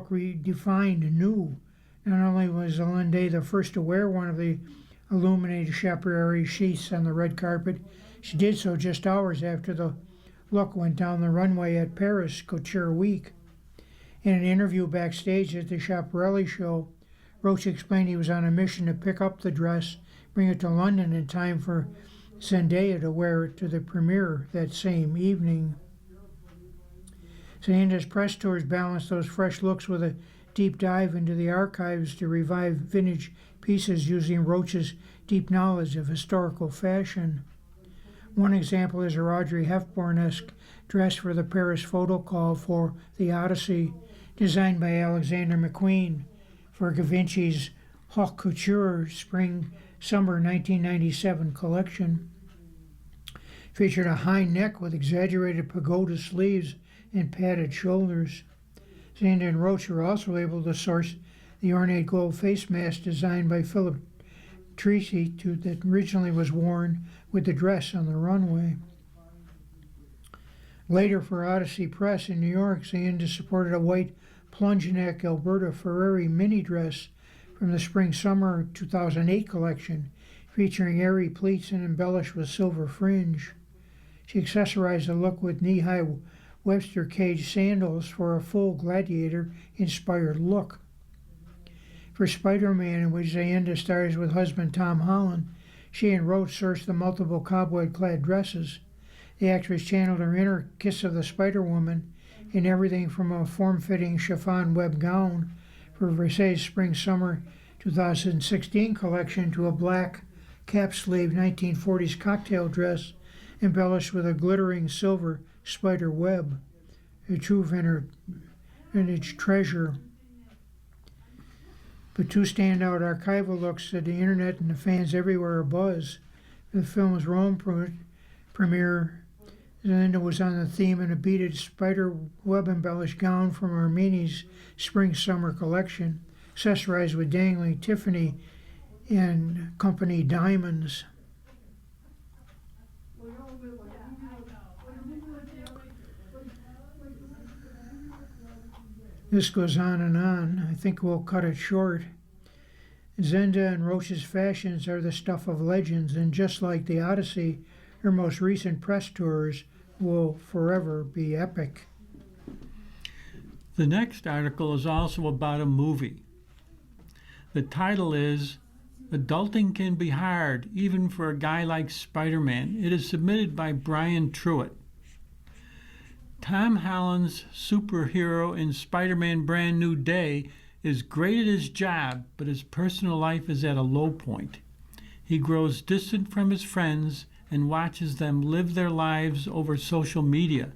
redefined new. Not only was Zendaya the first to wear one of the illuminated Schiaparelli sheaths on the red carpet, she did so just hours after the look went down the runway at Paris Couture Week. In an interview backstage at the Schiaparelli show, Roach explained he was on a mission to pick up the dress, bring it to London in time for Zendaya to wear it to the premiere that same evening. Zendaya's press tours balance those fresh looks with a deep dive into the archives to revive vintage pieces using Roach's deep knowledge of historical fashion. One example is her Audrey Hepburn-esque dress for the Paris photo call for The Odyssey, designed by Alexander McQueen for Givenchy's Haute Couture Spring-Summer 1997 collection. Featured a high neck with exaggerated pagoda sleeves and padded shoulders. Zendaya and Roach were also able to source the ornate gold face mask designed by Philip Treacy that originally was worn with the dress on the runway. Later for Odyssey Press in New York, Zendaya supported a white plunge-neck Alberta Ferreri mini dress from the Spring-Summer 2008 collection, featuring airy pleats and embellished with silver fringe. She accessorized the look with knee-high Webster cage sandals for a full gladiator-inspired look. For Spider-Man, in which Zayenda stars with husband Tom Holland, she and Roach searched the multiple cobweb-clad dresses. The actress channeled her inner Kiss of the Spider-Woman in everything from a form-fitting chiffon web gown for Versailles Spring-Summer 2016 collection to a black cap-sleeve 1940s cocktail dress embellished with a glittering silver spider web, a true vintage treasure. But two standout archival looks that the internet and the fans everywhere are abuzz. The film's Rome premiere, Zayenda was on the theme in a beaded spider web embellished gown from Armani's Spring-Summer collection, accessorized with dangling Tiffany and Company diamonds. This goes on and on. I think we'll cut it short. Zayenda and Roach's fashions are the stuff of legends, and just like the Odyssey, her most recent press tours will forever be epic. The next article is also about a movie. The title is Adulting Can Be Hard, Even for a Guy Like Spider-Man. It is submitted by Brian Truitt. Tom Holland's superhero in Spider-Man Brand New Day is great at his job, but his personal life is at a low point. He grows distant from his friends and watches them live their lives over social media.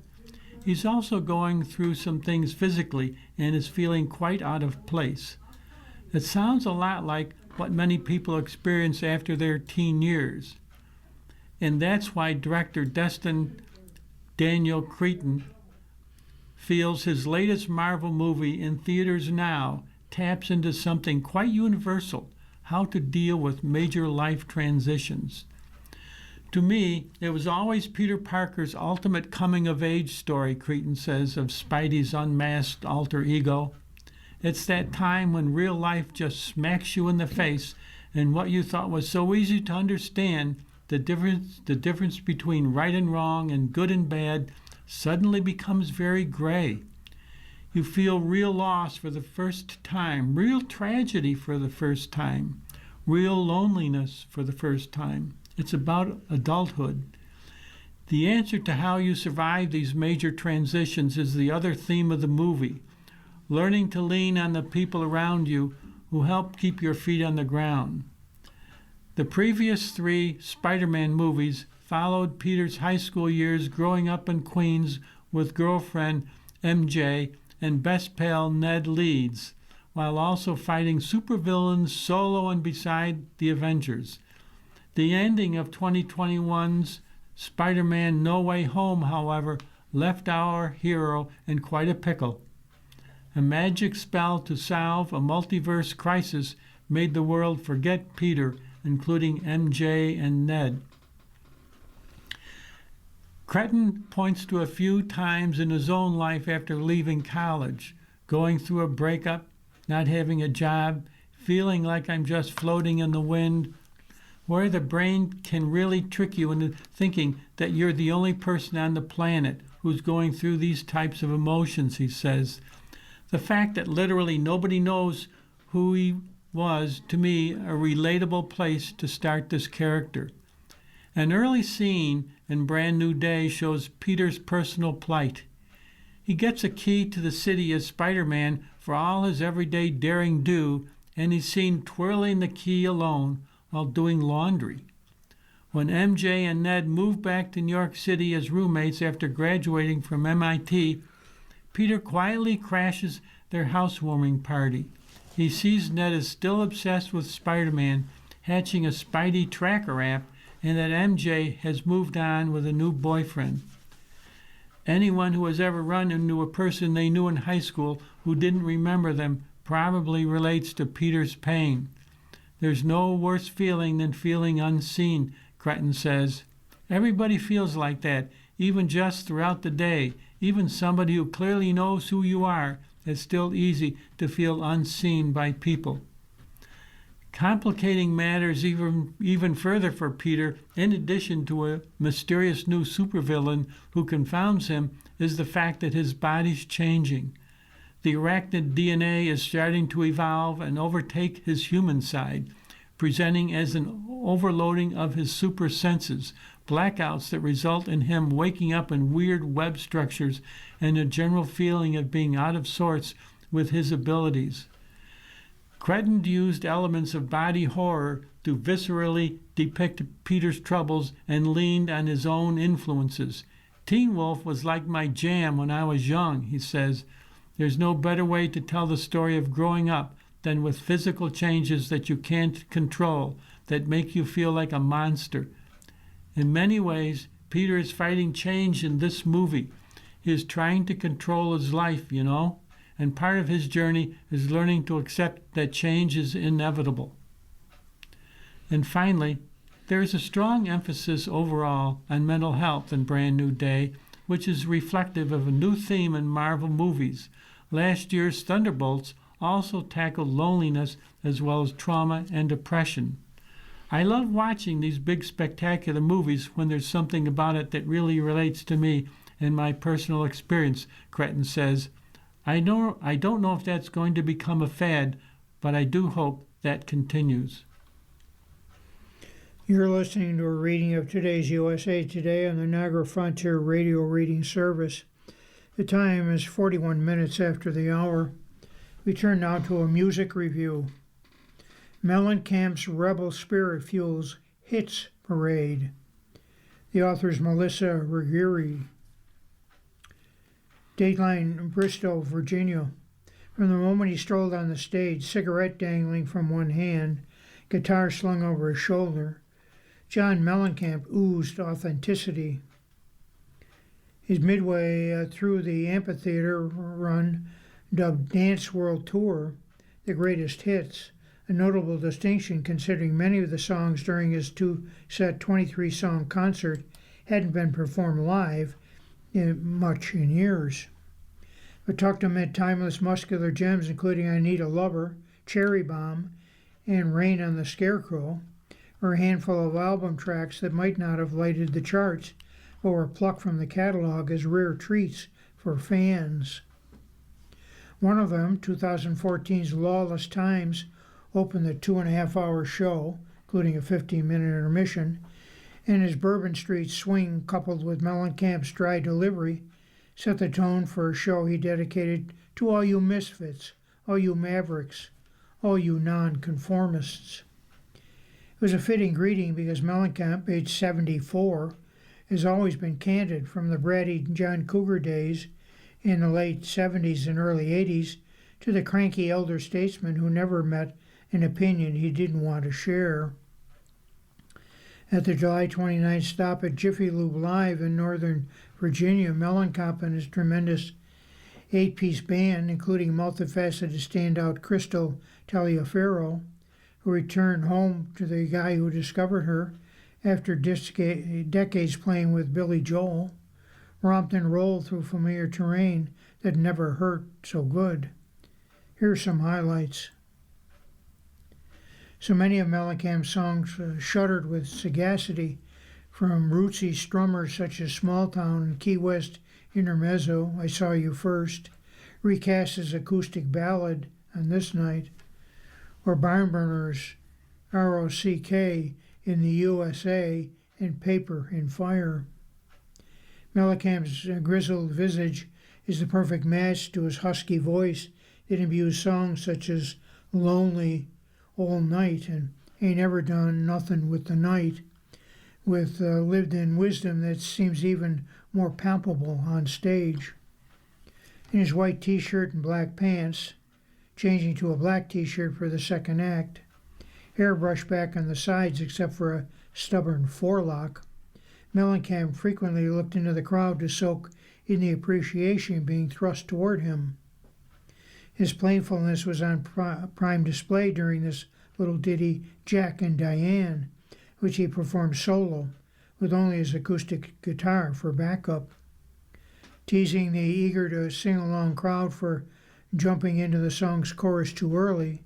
He's also going through some things physically and is feeling quite out of place. It sounds a lot like what many people experience after their teen years. And that's why director Destin Daniel Cretton feels his latest Marvel movie in theaters now taps into something quite universal, how to deal with major life transitions. To me, it was always Peter Parker's ultimate coming-of-age story, Cretton says, of Spidey's unmasked alter ego. It's that time when real life just smacks you in the face and what you thought was so easy to understand, the difference between right and wrong and good and bad, suddenly becomes very gray. You feel real loss for the first time, real tragedy for the first time, real loneliness for the first time. It's about adulthood. The answer to how you survive these major transitions is the other theme of the movie, learning to lean on the people around you who help keep your feet on the ground. The previous three Spider-Man movies followed Peter's high school years growing up in Queens with girlfriend MJ and best pal Ned Leeds, while also fighting supervillains solo and beside the Avengers. The ending of 2021's Spider-Man No Way Home, however, left our hero in quite a pickle. A magic spell to solve a multiverse crisis made the world forget Peter, including MJ and Ned. Cretton points to a few times in his own life after leaving college, going through a breakup, not having a job, feeling like I'm just floating in the wind, where the brain can really trick you into thinking that you're the only person on the planet who's going through these types of emotions, he says. The fact that literally nobody knows who he was, to me, a relatable place to start this character. An early scene in Brand New Day shows Peter's personal plight. He gets a key to the city as Spider-Man for all his everyday daring do, and he's seen twirling the key alone while doing laundry. When MJ and Ned move back to New York City as roommates after graduating from MIT, Peter quietly crashes their housewarming party. He sees Ned is still obsessed with Spider-Man, hatching a Spidey tracker app, and that MJ has moved on with a new boyfriend. Anyone who has ever run into a person they knew in high school who didn't remember them probably relates to Peter's pain. There's no worse feeling than feeling unseen, Cretton says. Everybody feels like that, even just throughout the day. Even somebody who clearly knows who you are, it's still easy to feel unseen by people. Complicating matters even further for Peter, in addition to a mysterious new supervillain who confounds him, is the fact that his body's changing. The arachnid DNA is starting to evolve and overtake his human side, presenting as an overloading of his super senses, blackouts that result in him waking up in weird web structures and a general feeling of being out of sorts with his abilities. Cretton used elements of body horror to viscerally depict Peter's troubles and leaned on his own influences. Teen Wolf was like my jam when I was young, he says. There's no better way to tell the story of growing up than with physical changes that you can't control, that make you feel like a monster. In many ways, Peter is fighting change in this movie. He is trying to control his life, and part of his journey is learning to accept that change is inevitable. And finally, there is a strong emphasis overall on mental health in Brand New Day, which is reflective of a new theme in Marvel movies. Last year's Thunderbolts also tackled loneliness as well as trauma and depression. I love watching these big spectacular movies when there's something about it that really relates to me and my personal experience, Cretton says. I don't know if that's going to become a fad, but I do hope that continues. You're listening to a reading of today's USA Today on the Niagara Frontier Radio Reading Service. The time is 41 minutes after the hour. We turn now to a music review. Mellencamp's Rebel Spirit fuels Hits Parade. The author is Melissa Ruggieri. Dateline, Bristol, Virginia. From the moment he strolled on the stage, cigarette dangling from one hand, guitar slung over his shoulder, John Mellencamp oozed authenticity. His midway through the amphitheater run, dubbed Dance World Tour, the greatest hits, a notable distinction considering many of the songs during his two-set 23-song concert hadn't been performed live much in years. But tucked amid timeless muscular gems including I Need a Lover, Cherry Bomb, and Rain on the Scarecrow, are a handful of album tracks that might not have lighted the charts, but were plucked from the catalog as rare treats for fans. One of them, 2014's Lawless Times, opened the 2.5-hour show, including a 15-minute intermission, and his Bourbon Street swing, coupled with Mellencamp's dry delivery, set the tone for a show he dedicated to all you misfits, all you mavericks, all you nonconformists. It was a fitting greeting because Mellencamp, age 74, has always been candid from the bratty John Cougar days in the late 70s and early 80s to the cranky elder statesman who never met an opinion he didn't want to share. At the July 29th stop at Jiffy Lube Live in Northern Virginia, Mellencamp and his tremendous 8-piece band, including multifaceted standout Crystal Taliaferro, who returned home to the guy who discovered her after decades playing with Billy Joel, romped and rolled through familiar terrain that never hurt so good. Here are some highlights. So many of Mellencamp's songs shuddered with sagacity, from rootsy strummers such as Small Town and Key West Intermezzo, I Saw You First, recast as acoustic ballad on This Night, or Barnburners, ROCK in the USA, and Paper and Fire. Mellencamp's grizzled visage is the perfect match to his husky voice that imbues songs such as Lonely All Night and Ain't Ever Done Nothing with the Night, with lived-in wisdom that seems even more palpable on stage. In his white t-shirt and black pants, changing to a black t-shirt for the second act, hair brushed back on the sides except for a stubborn forelock, Mellencamp frequently looked into the crowd to soak in the appreciation being thrust toward him. His playfulness was on prime display during this little ditty, Jack and Diane, which he performed solo, with only his acoustic guitar for backup. Teasing the eager-to-sing-along crowd for jumping into the song's chorus too early,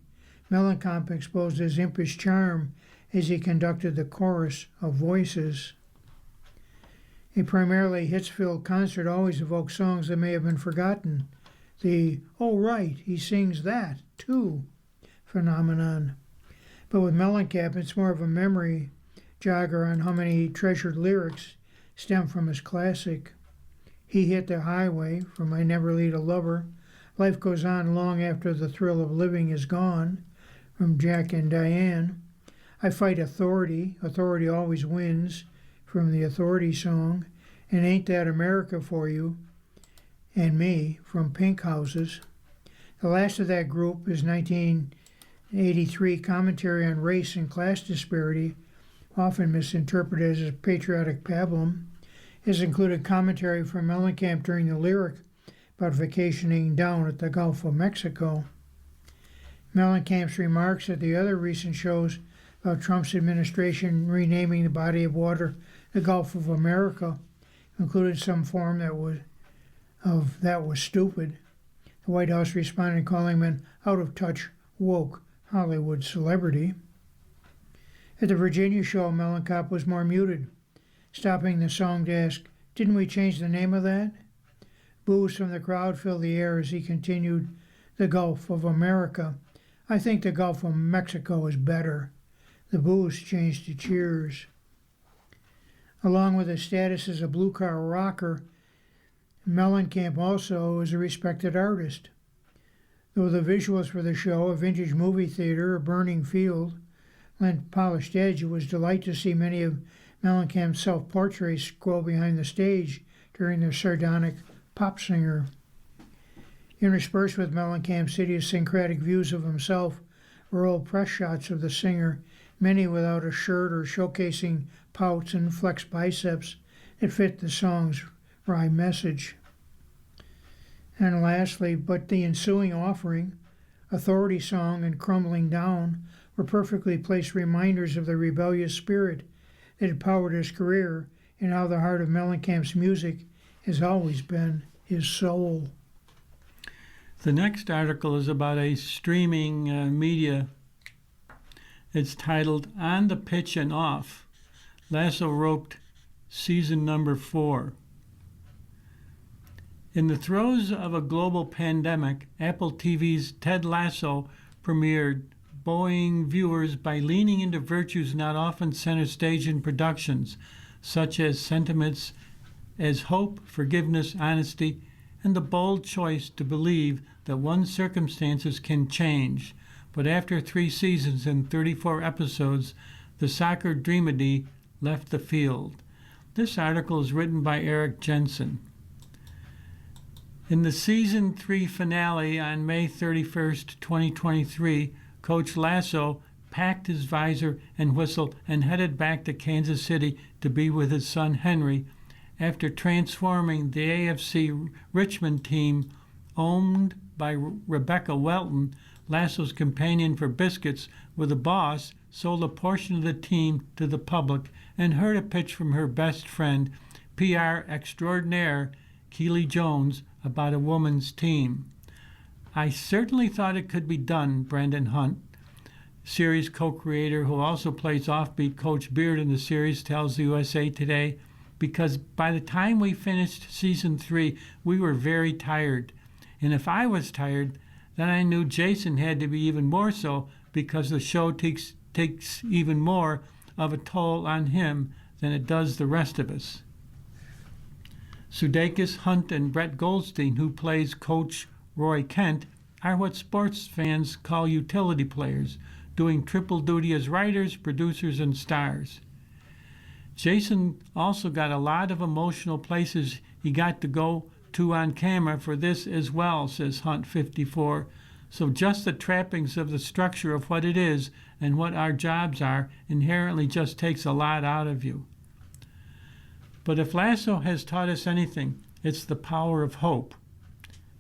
Mellencamp exposed his impish charm as he conducted the chorus of voices. A primarily hits-filled concert always evokes songs that may have been forgotten. The "oh right, he sings that, too" phenomenon. But with Mellencamp, it's more of a memory jogger on how many treasured lyrics stem from his classic. He hit the highway from I Never Lead a Lover. Life goes on long after the thrill of living is gone, from Jack and Diane. I fight authority. Authority always wins, from the Authority song. And Ain't That America for You and Me, from Pink Houses. The last of that group is 1983 commentary on race and class disparity, often misinterpreted as a patriotic pablum. Has included commentary from Mellencamp during the lyric about vacationing down at the Gulf of Mexico. Mellencamp's remarks at the other recent shows about Trump's administration renaming the body of water the Gulf of America included some form that was stupid. The White House responded calling him an out-of-touch, woke Hollywood celebrity. At the Virginia show, Mellencamp was more muted, stopping the song to ask, "Didn't we change the name of that?" Boos from the crowd filled the air as he continued, "The Gulf of America. I think the Gulf of Mexico is better." The boos changed to cheers. Along with his status as a blue-collar rocker, Mellencamp also is a respected artist. Though the visuals for the show, a vintage movie theater, a burning field, lent polished edge, it was a delight to see many of Mellencamp's self-portraits scroll behind the stage during their sardonic pop singer. Interspersed with Mellencamp's idiosyncratic views of himself were old press shots of the singer, many without a shirt or showcasing pouts and flexed biceps that fit the song's wry message. And lastly, but the ensuing offering, Authority Song and Crumbling Down, were perfectly placed reminders of the rebellious spirit that had powered his career and how the heart of Mellencamp's music has always been his soul. The next article is about a streaming media. It's titled On the Pitch and Off. Lasso roped season number 4. In the throes of a global pandemic, Apple TV's Ted Lasso premiered, buoying viewers by leaning into virtues not often center stage in productions, such as sentiments as hope, forgiveness, honesty, and the bold choice to believe that one's circumstances can change. But after 3 seasons and 34 episodes, the soccer dreamedy left the field. This article is written by Eric Jensen. In the season 3 finale on May 31st, 2023, Coach Lasso packed his visor and whistle and headed back to Kansas City to be with his son Henry after transforming the AFC Richmond team, owned by Rebecca Welton, Lasso's companion for biscuits, with a boss, sold a portion of the team to the public and heard a pitch from her best friend, PR extraordinaire Keely Jones, about a woman's team. "I certainly thought it could be done," Brendan Hunt, series co-creator who also plays offbeat Coach Beard in the series, tells the USA Today, "because by the time we finished season 3, we were very tired. And if I was tired, then I knew Jason had to be even more so, because the show takes even more of a toll on him than it does the rest of us." Sudeikis, Hunt, and Brett Goldstein, who plays Coach Roy Kent, are what sports fans call utility players, doing triple duty as writers, producers, and stars. Jason also got a lot of emotional places he got to go to on camera for this as well, says Hunt 54. So just the trappings of the structure of what it is and what our jobs are inherently just takes a lot out of you. But if Lasso has taught us anything, it's the power of hope.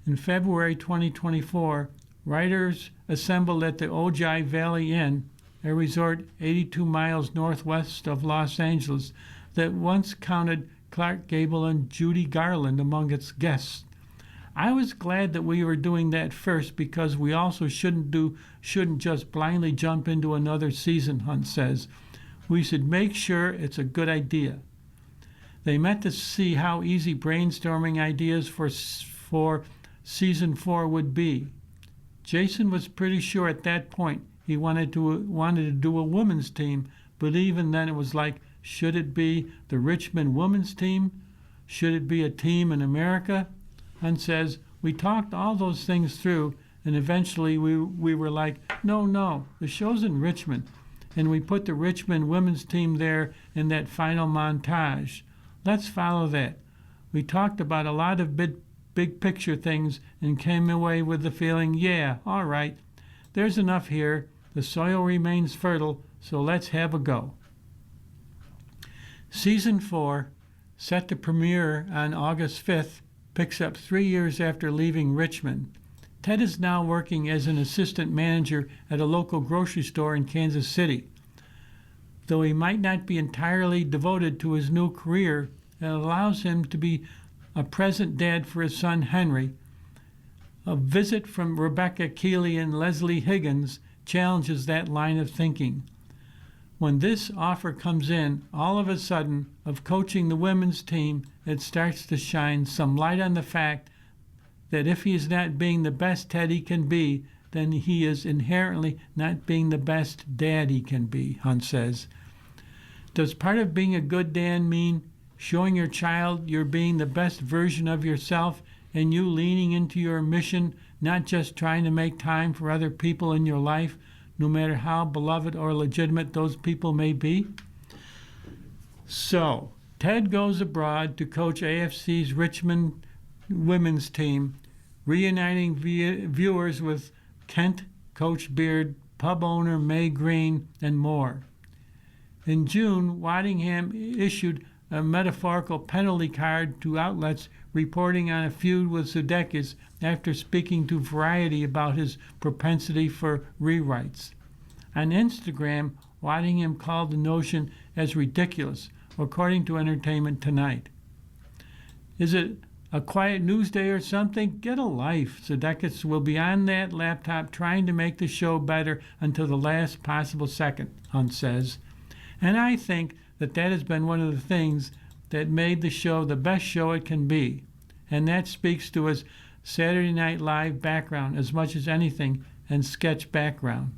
In February 2024, writers assembled at the Ojai Valley Inn, a resort 82 miles northwest of Los Angeles that once counted Clark Gable and Judy Garland among its guests. I was glad that we were doing that first because we also shouldn't just blindly jump into another season, Hunt says. We should make sure it's a good idea. They met to see how easy brainstorming ideas for season 4 would be. Jason was pretty sure at that point he wanted to do a women's team, but even then it was like, should it be the Richmond women's team? Should it be a team in America? Hunt says, we talked all those things through, and eventually we were like, no, the show's in Richmond. And we put the Richmond women's team there in that final montage. Let's follow that. We talked about a lot of big picture things and came away with the feeling, yeah, all right, there's enough here. The soil remains fertile, so let's have a go. Season 4, set to premiere on August 5th, picks up 3 years after leaving Richmond. Ted is now working as an assistant manager at a local grocery store in Kansas City. Though he might not be entirely devoted to his new career, it allows him to be a present dad for his son Henry. A visit from Rebecca Keeley and Leslie Higgins challenges that line of thinking. When this offer comes in, all of a sudden, of coaching the women's team, it starts to shine some light on the fact that if he is not being the best Ted he can be, then he is inherently not being the best dad he can be, Hunt says. Does part of being a good dad mean showing your child you're being the best version of yourself and you leaning into your mission, not just trying to make time for other people in your life, no matter how beloved or legitimate those people may be? So, Ted goes abroad to coach AFC's Richmond women's team, reuniting viewers with Kent, Coach Beard, pub owner May Green, and more. In June, Waddingham issued a metaphorical penalty card to outlets reporting on a feud with Sudeikis after speaking to Variety about his propensity for rewrites. On Instagram, Waddingham called the notion as ridiculous, according to Entertainment Tonight. Is it a quiet news day or something? Get a life. Sudeikis will be on that laptop trying to make the show better until the last possible second, Hunt says. And I think that has been one of the things that made the show the best show it can be. And that speaks to his Saturday Night Live background as much as anything, and sketch background.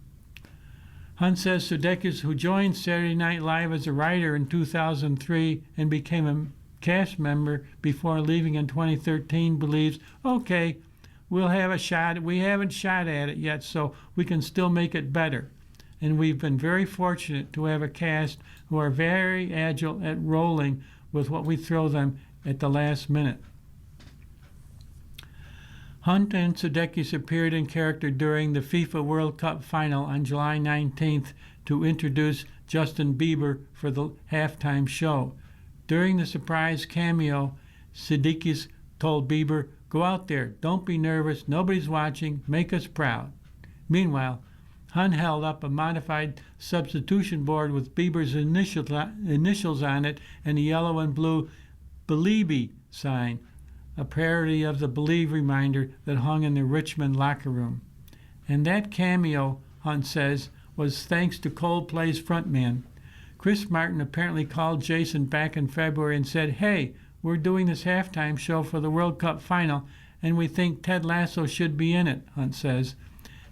Hunt says Sudeikis, who joined Saturday Night Live as a writer in 2003 and became a cast member before leaving in 2013, believes, okay, we'll have a shot. We haven't shot at it yet, so we can still make it better. And we've been very fortunate to have a cast who are very agile at rolling with what we throw them at the last minute. Hunt and Sudeikis appeared in character during the FIFA World Cup final on July 19th to introduce Justin Bieber for the halftime show. During the surprise cameo, Sudeikis told Bieber, "Go out there, don't be nervous, nobody's watching, make us proud." Meanwhile, Hunt held up a modified substitution board with Bieber's initials on it and a yellow and blue Believe sign, a parody of the Believe reminder that hung in the Richmond locker room. And that cameo, Hunt says, was thanks to Coldplay's frontman. Chris Martin apparently called Jason back in February and said, "Hey, we're doing this halftime show for the World Cup final, and we think Ted Lasso should be in it," Hunt says.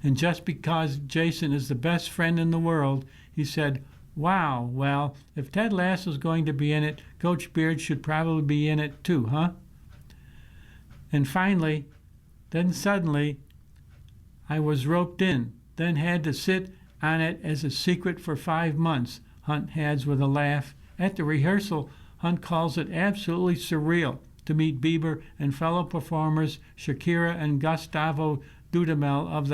And just because Jason is the best friend in the world, he said, "Wow, well, if Ted Lasso's going to be in it, Coach Beard should probably be in it too, huh?" And finally, then suddenly, I was roped in, then had to sit on it as a secret for 5 months, Hunt adds with a laugh. At the rehearsal, Hunt calls it absolutely surreal to meet Bieber and fellow performers Shakira and Gustavo Dudamel of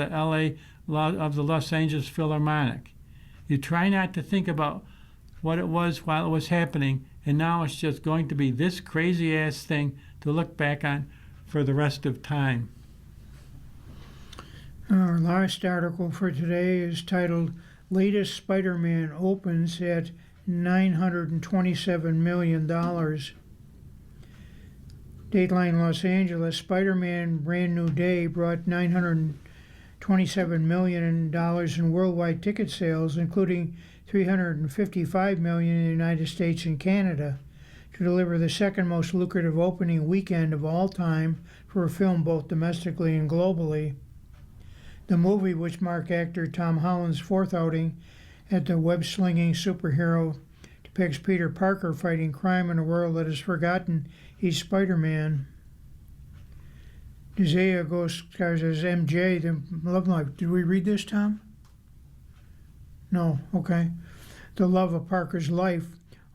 the Los Angeles Philharmonic. You try not to think about what it was while it was happening, and now it's just going to be this crazy-ass thing to look back on for the rest of time. Our last article for today is titled, "Latest Spider-Man Opens at $927 million." Dateline Los Angeles, Spider-Man Brand New Day brought $927 million in worldwide ticket sales, including $355 million in the United States and Canada, to deliver the second most lucrative opening weekend of all time for a film both domestically and globally. The movie, which marked actor Tom Holland's fourth outing at the web-slinging superhero, depicts Peter Parker fighting crime in a world that has forgotten he's Spider-Man. Isaiah Ghost stars as MJ, the love life. Did we read this, Tom? No, okay. The love of Parker's life.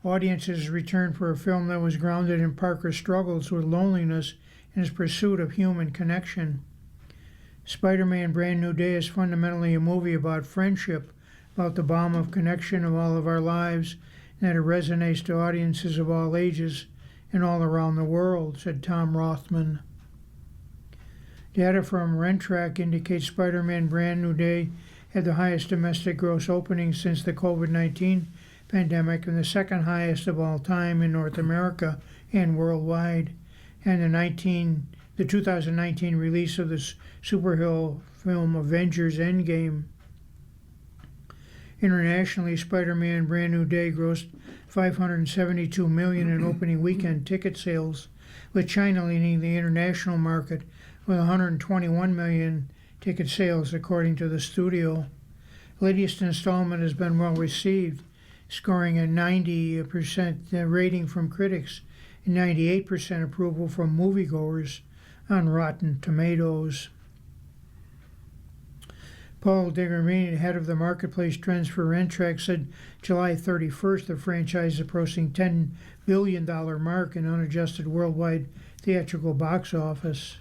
Audiences returned for a film that was grounded in Parker's struggles with loneliness and his pursuit of human connection. Spider-Man Brand New Day is fundamentally a movie about friendship, about the balm of connection of all of our lives, and that it resonates to audiences of all ages and all around the world, said Tom Rothman. Data from Rentrack indicates Spider-Man Brand New Day had the highest domestic gross opening since the COVID-19 pandemic and the second highest of all time in North America and worldwide. And the 2019 release of the superhero film Avengers Endgame. Internationally, Spider-Man Brand New Day grossed $572 million in opening weekend ticket sales, with China leading the international market with $121 million ticket sales, according to the studio. The latest installment has been well received, scoring a 90% rating from critics and 98% approval from moviegoers on Rotten Tomatoes. Paul Diggerini, head of the marketplace trends for Rentrack, said July 31st the franchise is approaching $10 billion mark in unadjusted worldwide theatrical box office.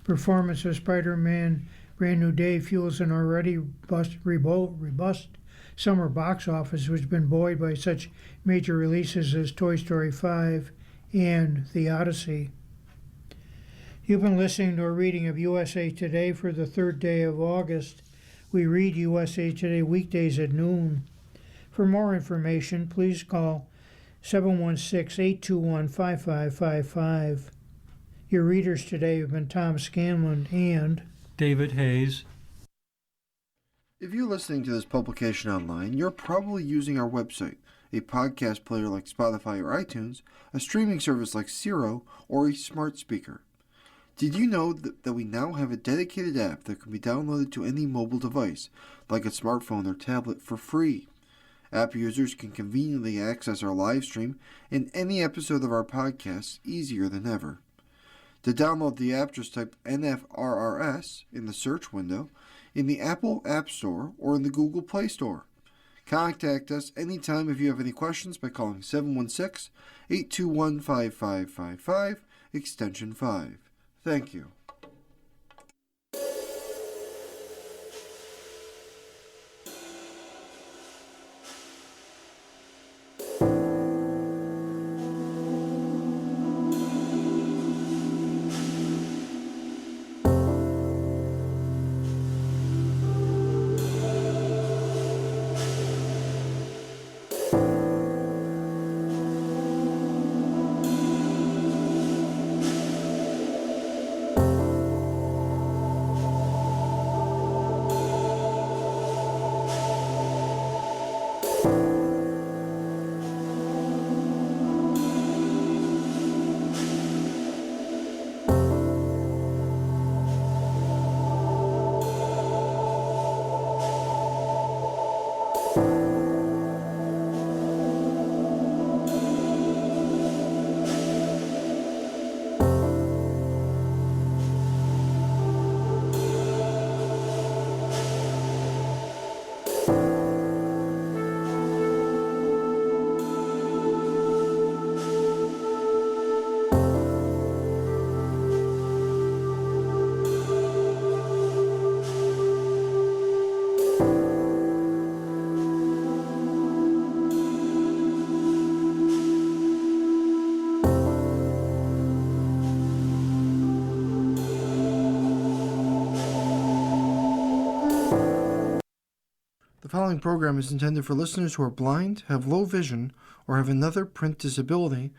Performance of Spider-Man Brand New Day fuels an already robust summer box office, which has been buoyed by such major releases as Toy Story 5 and The Odyssey. You've been listening to a reading of USA Today for the third day of August. We read USA Today weekdays at noon. For more information, please call 716-821-5555. Your readers today have been Tom Scanlon and David Hayes. If you're listening to this publication online, you're probably using our website, a podcast player like Spotify or iTunes, a streaming service like Siro, or a smart speaker. Did you know that we now have a dedicated app that can be downloaded to any mobile device, like a smartphone or tablet, for free? App users can conveniently access our live stream and any episode of our podcast easier than ever. To download the app, just type NFRRS in the search window in the Apple App Store or in the Google Play Store. Contact us anytime if you have any questions by calling 716-821-5555, extension 5. Thank you. The following program is intended for listeners who are blind, have low vision, or have another print disability